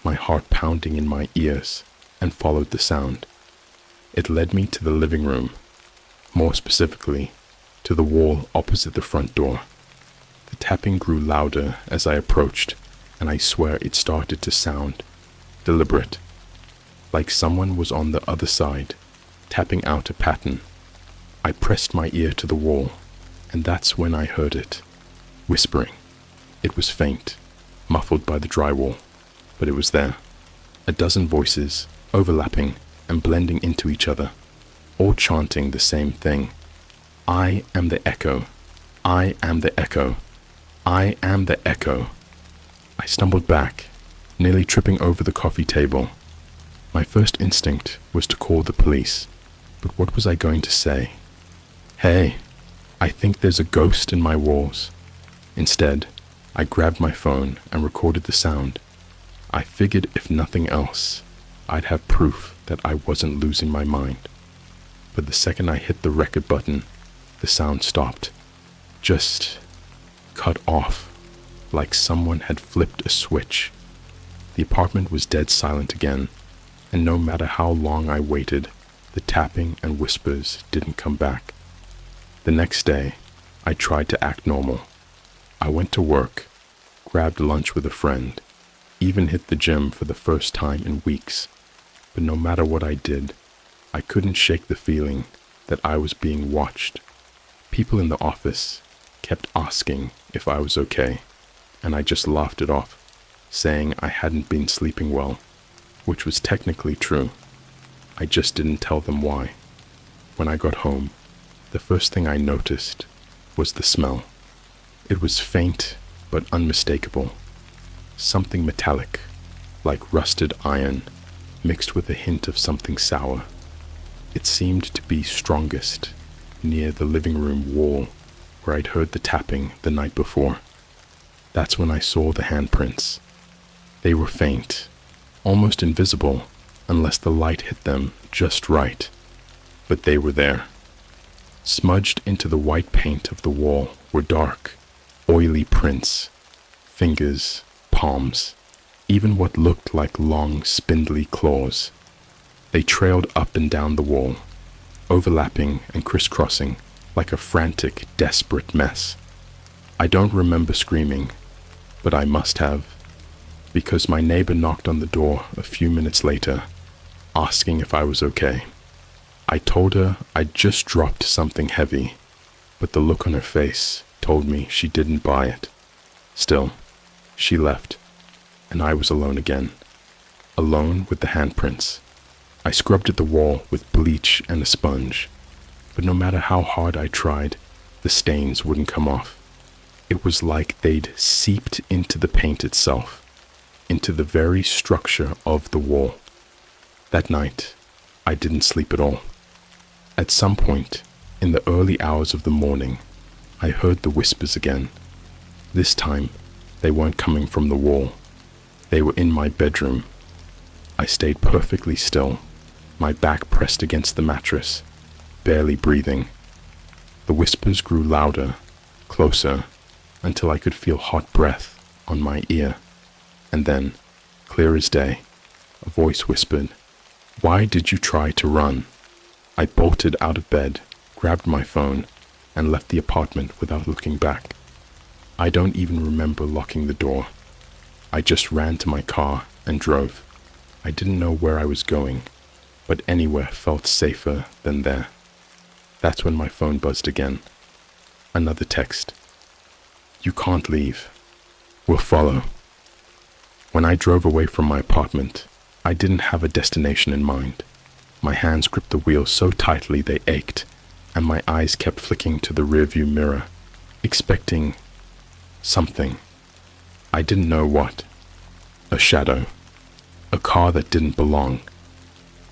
my heart pounding in my ears, and followed the sound. It led me to the living room, more specifically, to the wall opposite the front door. The tapping grew louder as I approached, and I swear it started to sound deliberate, like someone was on the other side, tapping out a pattern. I pressed my ear to the wall, and that's when I heard it, whispering. It was faint, muffled by the drywall, but it was there. A dozen voices, overlapping and blending into each other, all chanting the same thing. I am the echo. I am the echo. I am the echo. I stumbled back, nearly tripping over the coffee table. My first instinct was to call the police, but what was I going to say? Hey, I think there's a ghost in my walls. Instead, I grabbed my phone and recorded the sound. I figured if nothing else, I'd have proof that I wasn't losing my mind. But the second I hit the record button, the sound stopped. Just cut off, like someone had flipped a switch. The apartment was dead silent again, and no matter how long I waited, the tapping and whispers didn't come back. The next day, I tried to act normal. I went to work, grabbed lunch with a friend, even hit the gym for the first time in weeks. But no matter what I did, I couldn't shake the feeling that I was being watched. People in the office kept asking if I was okay, and I just laughed it off, saying I hadn't been sleeping well, which was technically true. I just didn't tell them why. When I got home, the first thing I noticed was the smell. It was faint but unmistakable. Something metallic, like rusted iron, mixed with a hint of something sour. It seemed to be strongest near the living room wall where I'd heard the tapping the night before. That's when I saw the handprints. They were faint, almost invisible unless the light hit them just right, but they were there. Smudged into the white paint of the wall were dark, oily prints, fingers, palms, even what looked like long, spindly claws. They trailed up and down the wall, overlapping and crisscrossing like a frantic, desperate mess. I don't remember screaming, but I must have, because my neighbor knocked on the door a few minutes later, asking if I was okay. I told her I'd just dropped something heavy, but the look on her face told me she didn't buy it. Still, she left, and I was alone again, alone with the handprints. I scrubbed at the wall with bleach and a sponge, but no matter how hard I tried, the stains wouldn't come off. It was like they'd seeped into the paint itself, into the very structure of the wall. That night, I didn't sleep at all. At some point, in the early hours of the morning, I heard the whispers again. This time, they weren't coming from the wall. They were in my bedroom. I stayed perfectly still, my back pressed against the mattress, barely breathing. The whispers grew louder, closer, until I could feel hot breath on my ear. And then, clear as day, a voice whispered, "Why did you try to run?" I bolted out of bed, grabbed my phone, and left the apartment without looking back. I don't even remember locking the door. I just ran to my car and drove. I didn't know where I was going, but anywhere felt safer than there. That's when my phone buzzed again. Another text. "You can't leave. We'll follow." When I drove away from my apartment, I didn't have a destination in mind. My hands gripped the wheel so tightly they ached, and my eyes kept flicking to the rearview mirror, expecting something. I didn't know what. A shadow. A car that didn't belong.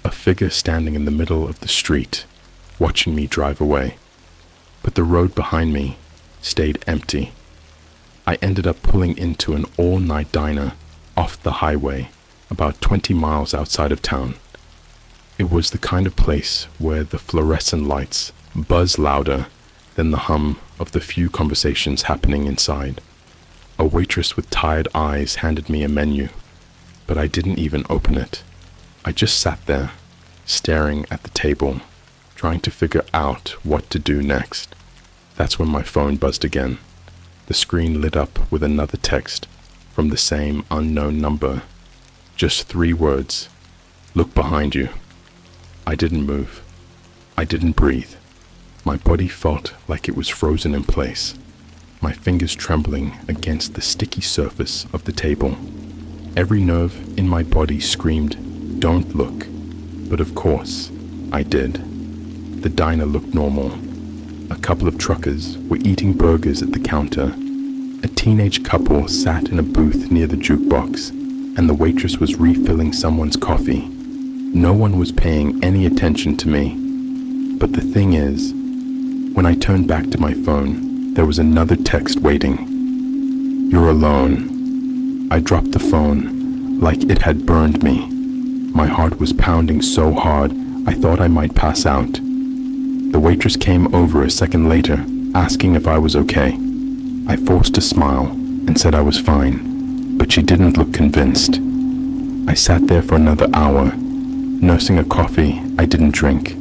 A figure standing in the middle of the street, watching me drive away. But the road behind me stayed empty. I ended up pulling into an all-night diner off the highway, about 20 miles outside of town. It was the kind of place where the fluorescent lights buzz louder than the hum of the few conversations happening inside. A waitress with tired eyes handed me a menu, but I didn't even open it. I just sat there, staring at the table, trying to figure out what to do next. That's when my phone buzzed again. The screen lit up with another text from the same unknown number. Just 3 words. Look behind you. I didn't move. I didn't breathe. My body felt like it was frozen in place, my fingers trembling against the sticky surface of the table. Every nerve in my body screamed, "Don't look." But of course, I did. The diner looked normal. A couple of truckers were eating burgers at the counter. A teenage couple sat in a booth near the jukebox, and the waitress was refilling someone's coffee. No one was paying any attention to me. But the thing is, when I turned back to my phone, there was another text waiting. "You're alone." I dropped the phone like it had burned me. My heart was pounding so hard I thought I might pass out. The waitress came over a second later, asking if I was okay. I forced a smile and said I was fine, but she didn't look convinced. I sat there for another hour, nursing a coffee I didn't drink,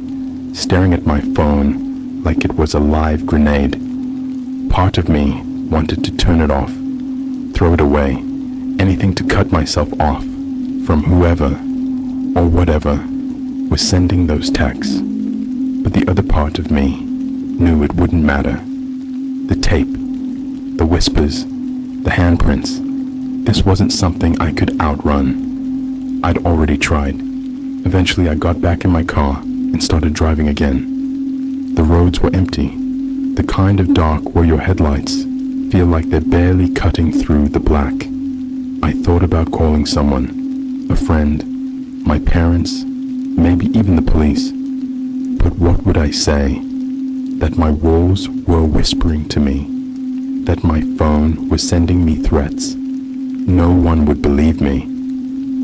staring at my phone like it was a live grenade. Part of me wanted to turn it off, throw it away, anything to cut myself off from whoever or whatever was sending those texts. But the other part of me knew it wouldn't matter. The tape, the whispers, the handprints, this wasn't something I could outrun. I'd already tried. Eventually I got back in my car and started driving again. The roads were empty, the kind of dark where your headlights feel like they're barely cutting through the black. I thought about calling someone, a friend, my parents, maybe even the police. But what would I say? That my walls were whispering to me, that my phone was sending me threats. No one would believe me.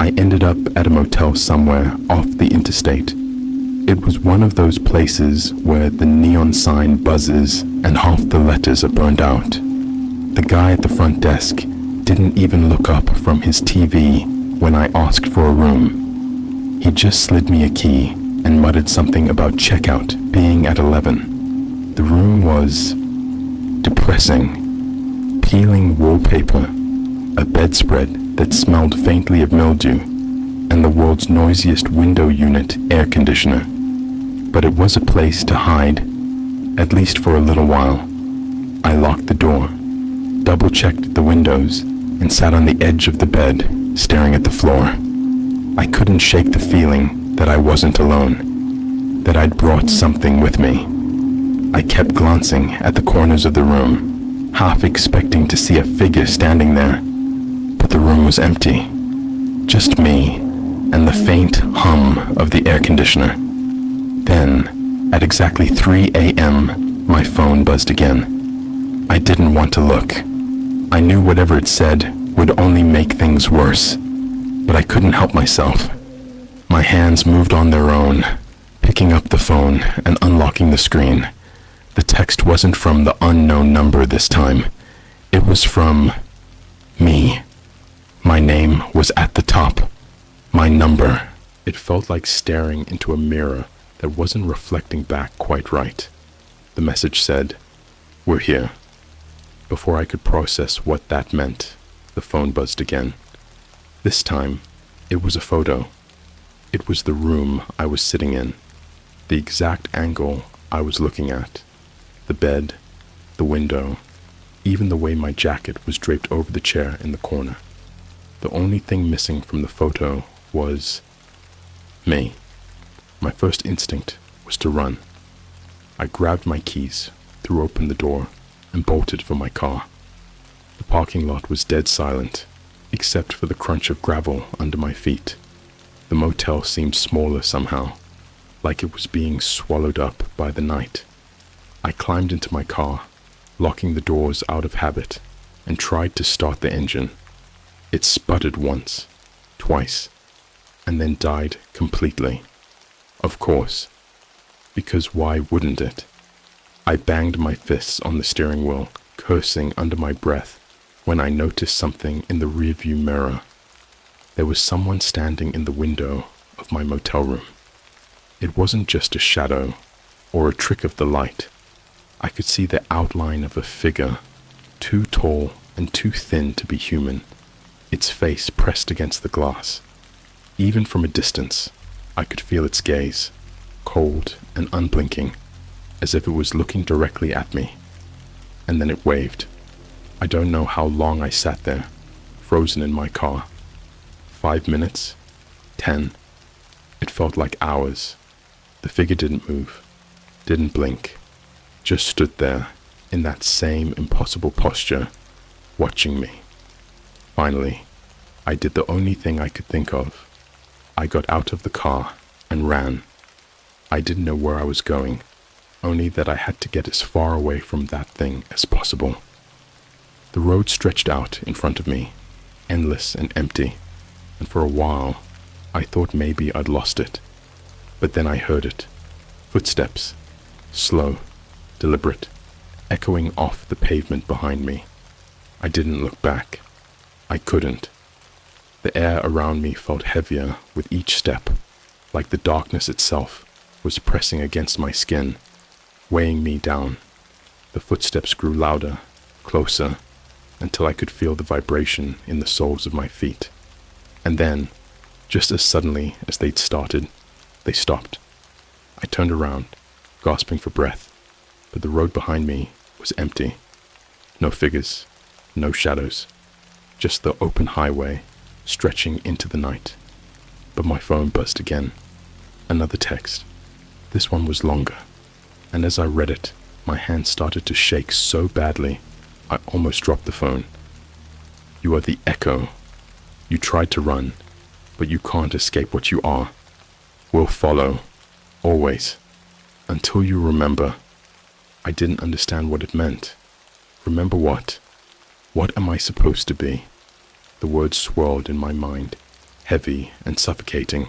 I ended up at a motel somewhere off the interstate. It was one of those places where the neon sign buzzes and half the letters are burned out. The guy at the front desk didn't even look up from his TV when I asked for a room. He just slid me a key and muttered something about checkout being at 11. The room was depressing. Peeling wallpaper, a bedspread that smelled faintly of mildew, and the world's noisiest window unit air conditioner. But it was a place to hide, at least for a little while. I locked the door, double-checked the windows, and sat on the edge of the bed, staring at the floor. I couldn't shake the feeling that I wasn't alone, that I'd brought something with me. I kept glancing at the corners of the room, half expecting to see a figure standing there. But the room was empty. Just me and the faint hum of the air conditioner. Then, at exactly 3 a.m., my phone buzzed again. I didn't want to look. I knew whatever it said would only make things worse, but I couldn't help myself. My hands moved on their own, picking up the phone and unlocking the screen. The text wasn't from the unknown number this time. It was from me. My name was at the top. My number. It felt like staring into a mirror that wasn't reflecting back quite right. The message said, "We're here." Before I could process what that meant, the phone buzzed again. This time, it was a photo. It was the room I was sitting in, the exact angle I was looking at, the bed, the window, even the way my jacket was draped over the chair in the corner. The only thing missing from the photo was me. My first instinct was to run. I grabbed my keys, threw open the door, and bolted for my car. The parking lot was dead silent, except for the crunch of gravel under my feet. The motel seemed smaller somehow, like it was being swallowed up by the night. I climbed into my car, locking the doors out of habit, and tried to start the engine. It sputtered once, twice, and then died completely. Of course, because why wouldn't it? I banged my fists on the steering wheel, cursing under my breath, when I noticed something in the rearview mirror. There was someone standing in the window of my motel room. It wasn't just a shadow or a trick of the light. I could see the outline of a figure, too tall and too thin to be human, its face pressed against the glass. Even from a distance, I could feel its gaze, cold and unblinking, as if it was looking directly at me. And then it waved. I don't know how long I sat there, frozen in my car. 5 minutes? 10? It felt like hours. The figure didn't move, didn't blink, just stood there in that same impossible posture, watching me. Finally, I did the only thing I could think of. I got out of the car and ran. I didn't know where I was going, only that I had to get as far away from that thing as possible. The road stretched out in front of me, endless and empty, and for a while, I thought maybe I'd lost it. But then I heard it. Footsteps, slow, deliberate, echoing off the pavement behind me. I didn't look back. I couldn't. The air around me felt heavier with each step, like the darkness itself was pressing against my skin, weighing me down. The footsteps grew louder, closer, until I could feel the vibration in the soles of my feet. And then, just as suddenly as they'd started, they stopped. I turned around, gasping for breath, but the road behind me was empty. No figures, no shadows, just the open highway stretching into the night. But my phone buzzed again. Another text. This one was longer, and as I read it, my hand started to shake so badly, I almost dropped the phone. You are the echo. You tried to run, but you can't escape what you are. We'll follow, always, until you remember. I didn't understand what it meant. Remember what? What am I supposed to be? The words swirled in my mind, heavy and suffocating,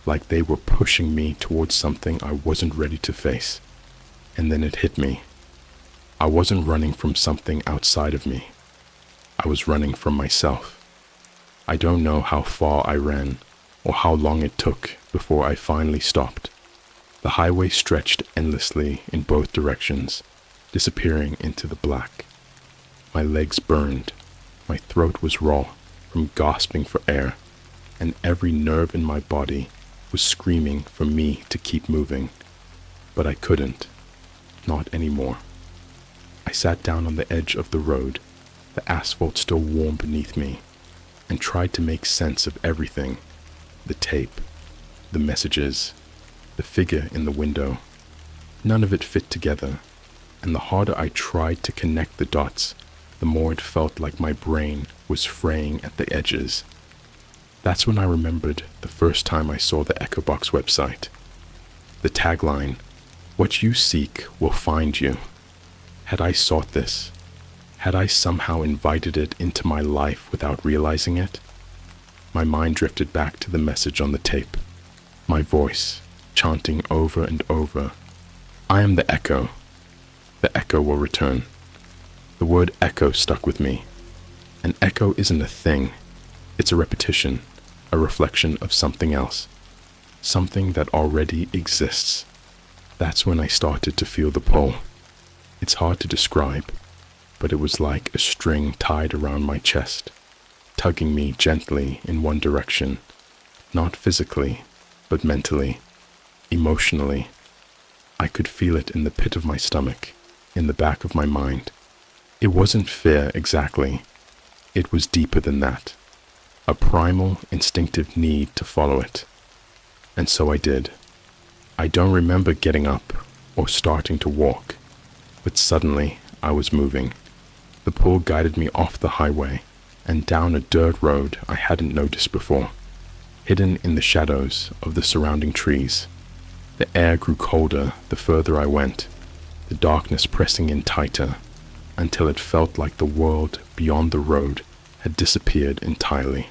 like they were pushing me towards something I wasn't ready to face. And then it hit me. I wasn't running from something outside of me. I was running from myself. I don't know how far I ran, or how long it took before I finally stopped. The highway stretched endlessly in both directions, disappearing into the black. My legs burned, my throat was raw from gasping for air, and every nerve in my body was screaming for me to keep moving. But I couldn't, not anymore. I sat down on the edge of the road, the asphalt still warm beneath me, and tried to make sense of everything. The tape, the messages, the figure in the window. None of it fit together, and the harder I tried to connect the dots, the more it felt like my brain was fraying at the edges. That's when I remembered the first time I saw the Echo Box website. The tagline, "What you seek will find you." Had I sought this? Had I somehow invited it into my life without realizing it? My mind drifted back to the message on the tape. My voice, chanting over and over, "I am the echo. The echo will return." The word echo stuck with me. An echo isn't a thing. It's a repetition, a reflection of something else. Something that already exists. That's when I started to feel the pull. It's hard to describe, but it was like a string tied around my chest, tugging me gently in one direction, not physically, but mentally, emotionally. I could feel it in the pit of my stomach, in the back of my mind. It wasn't fear exactly. It was deeper than that. A primal, instinctive need to follow it. And so I did. I don't remember getting up or starting to walk, but suddenly I was moving. The pull guided me off the highway and down a dirt road I hadn't noticed before, hidden in the shadows of the surrounding trees. The air grew colder the further I went, the darkness pressing in tighter, until it felt like the world beyond the road had disappeared entirely.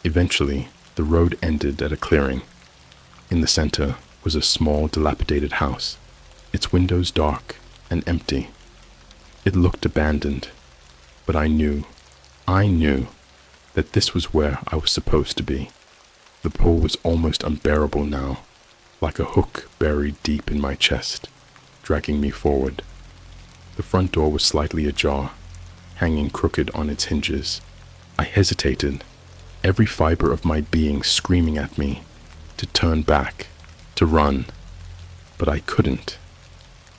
Eventually, The road ended at a clearing. In the center was a small, dilapidated house, its windows dark and empty. It looked abandoned, but I knew that this was where I was supposed to be. The pull was almost unbearable now, like a hook buried deep in my chest, dragging me forward. The front door was slightly ajar, hanging crooked on its hinges. I hesitated, every fiber of my being screaming at me to turn back, to run, but I couldn't.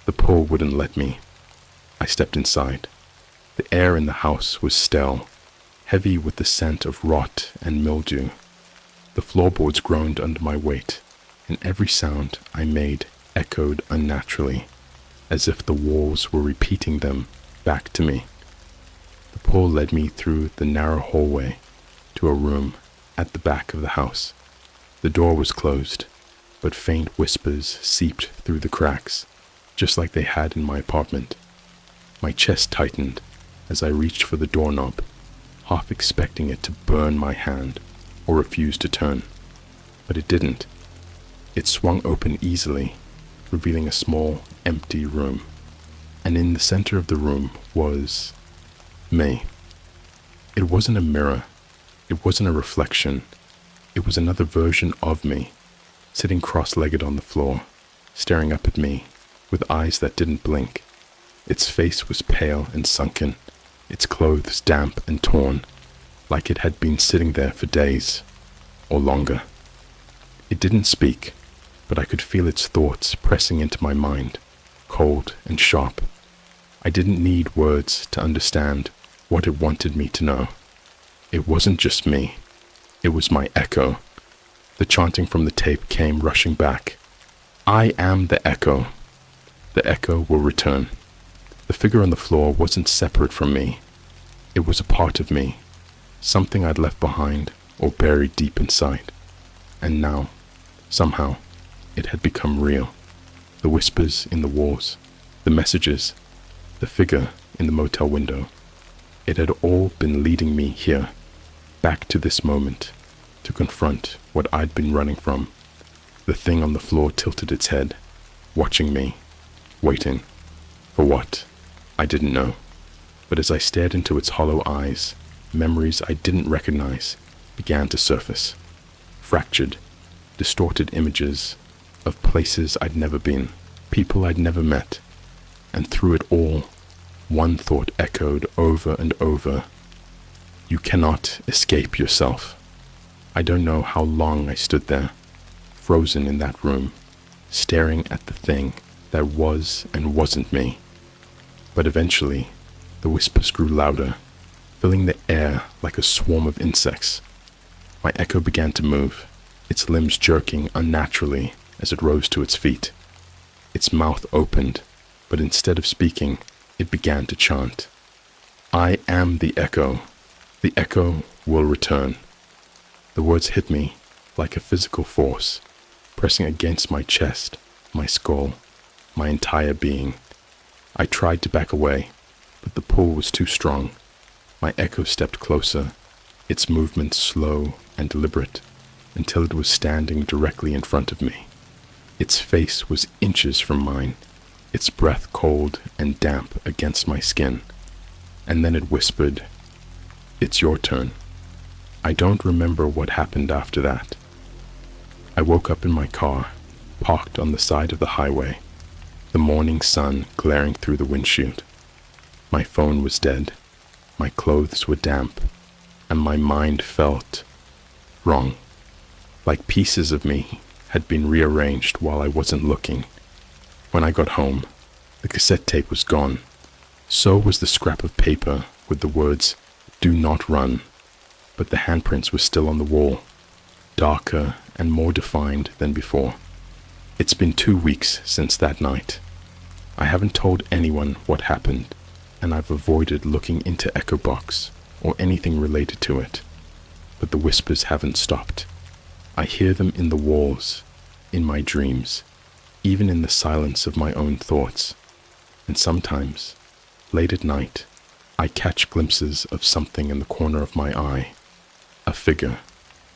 The pull wouldn't let me. I stepped inside. The air in the house was stale, heavy with the scent of rot and mildew. The floorboards groaned under my weight, and every sound I made echoed unnaturally, as if the walls were repeating them back to me. The pull led me through the narrow hallway to a room at the back of the house. The door was closed, but faint whispers seeped through the cracks, just like they had in my apartment. My chest tightened as I reached for the doorknob, half expecting it to burn my hand or refuse to turn. But it didn't. It swung open easily, revealing a small, empty room. And in the center of the room was me. It wasn't a mirror. It wasn't a reflection. It was another version of me, sitting cross-legged on the floor, staring up at me with eyes that didn't blink. Its face was pale and sunken, its clothes damp and torn, like it had been sitting there for days, or longer. It didn't speak, but I could feel its thoughts pressing into my mind, cold and sharp. I didn't need words to understand what it wanted me to know. It wasn't just me. It was my echo. The chanting from the tape came rushing back. I am the echo. The echo will return. The figure on the floor wasn't separate from me. It was a part of me, something I'd left behind or buried deep inside. And now, somehow, it had become real. The whispers in the walls, the messages, the figure in the motel window. It had all been leading me here, back to this moment, to confront what I'd been running from. The thing on the floor tilted its head, watching me, waiting. For what? I didn't know. But as I stared into its hollow eyes, memories I didn't recognize began to surface. Fractured, distorted images of places I'd never been, people I'd never met. And through it all, one thought echoed over and over. You cannot escape yourself. I don't know how long I stood there, frozen in that room, staring at the thing that was and wasn't me. But eventually, the whispers grew louder, filling the air like a swarm of insects. My echo began to move, its limbs jerking unnaturally as it rose to its feet. Its mouth opened, but instead of speaking, it began to chant. I am the echo. The echo will return. The words hit me like a physical force, pressing against my chest, my skull, my entire being. I tried to back away, but the pull was too strong. My echo stepped closer, its movements slow and deliberate, until it was standing directly in front of me. Its face was inches from mine, its breath cold and damp against my skin. And then it whispered, "It's your turn." I don't remember what happened after that. I woke up in my car, parked on the side of the highway, the morning sun glaring through the windshield. My phone was dead, my clothes were damp, and my mind felt wrong, like pieces of me had been rearranged while I wasn't looking. When I got home, the cassette tape was gone. So was the scrap of paper with the words, "Do not run," but the handprints were still on the wall, darker and more defined than before. It's been 2 weeks since that night. I haven't told anyone what happened, and I've avoided looking into Echo Box or anything related to it. But the whispers haven't stopped. I hear them in the walls, in my dreams, even in the silence of my own thoughts. And sometimes, late at night, I catch glimpses of something in the corner of my eye. A figure,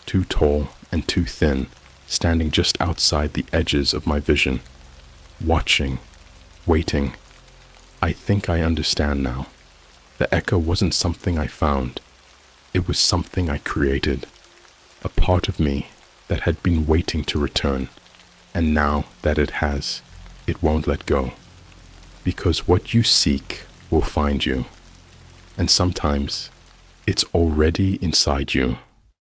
too tall and too thin, standing just outside the edges of my vision, watching, waiting. I think I understand now. The echo wasn't something I found. It was something I created, a part of me that had been waiting to return, and now that it has, it won't let go. Because what you seek will find you, and sometimes it's already inside you.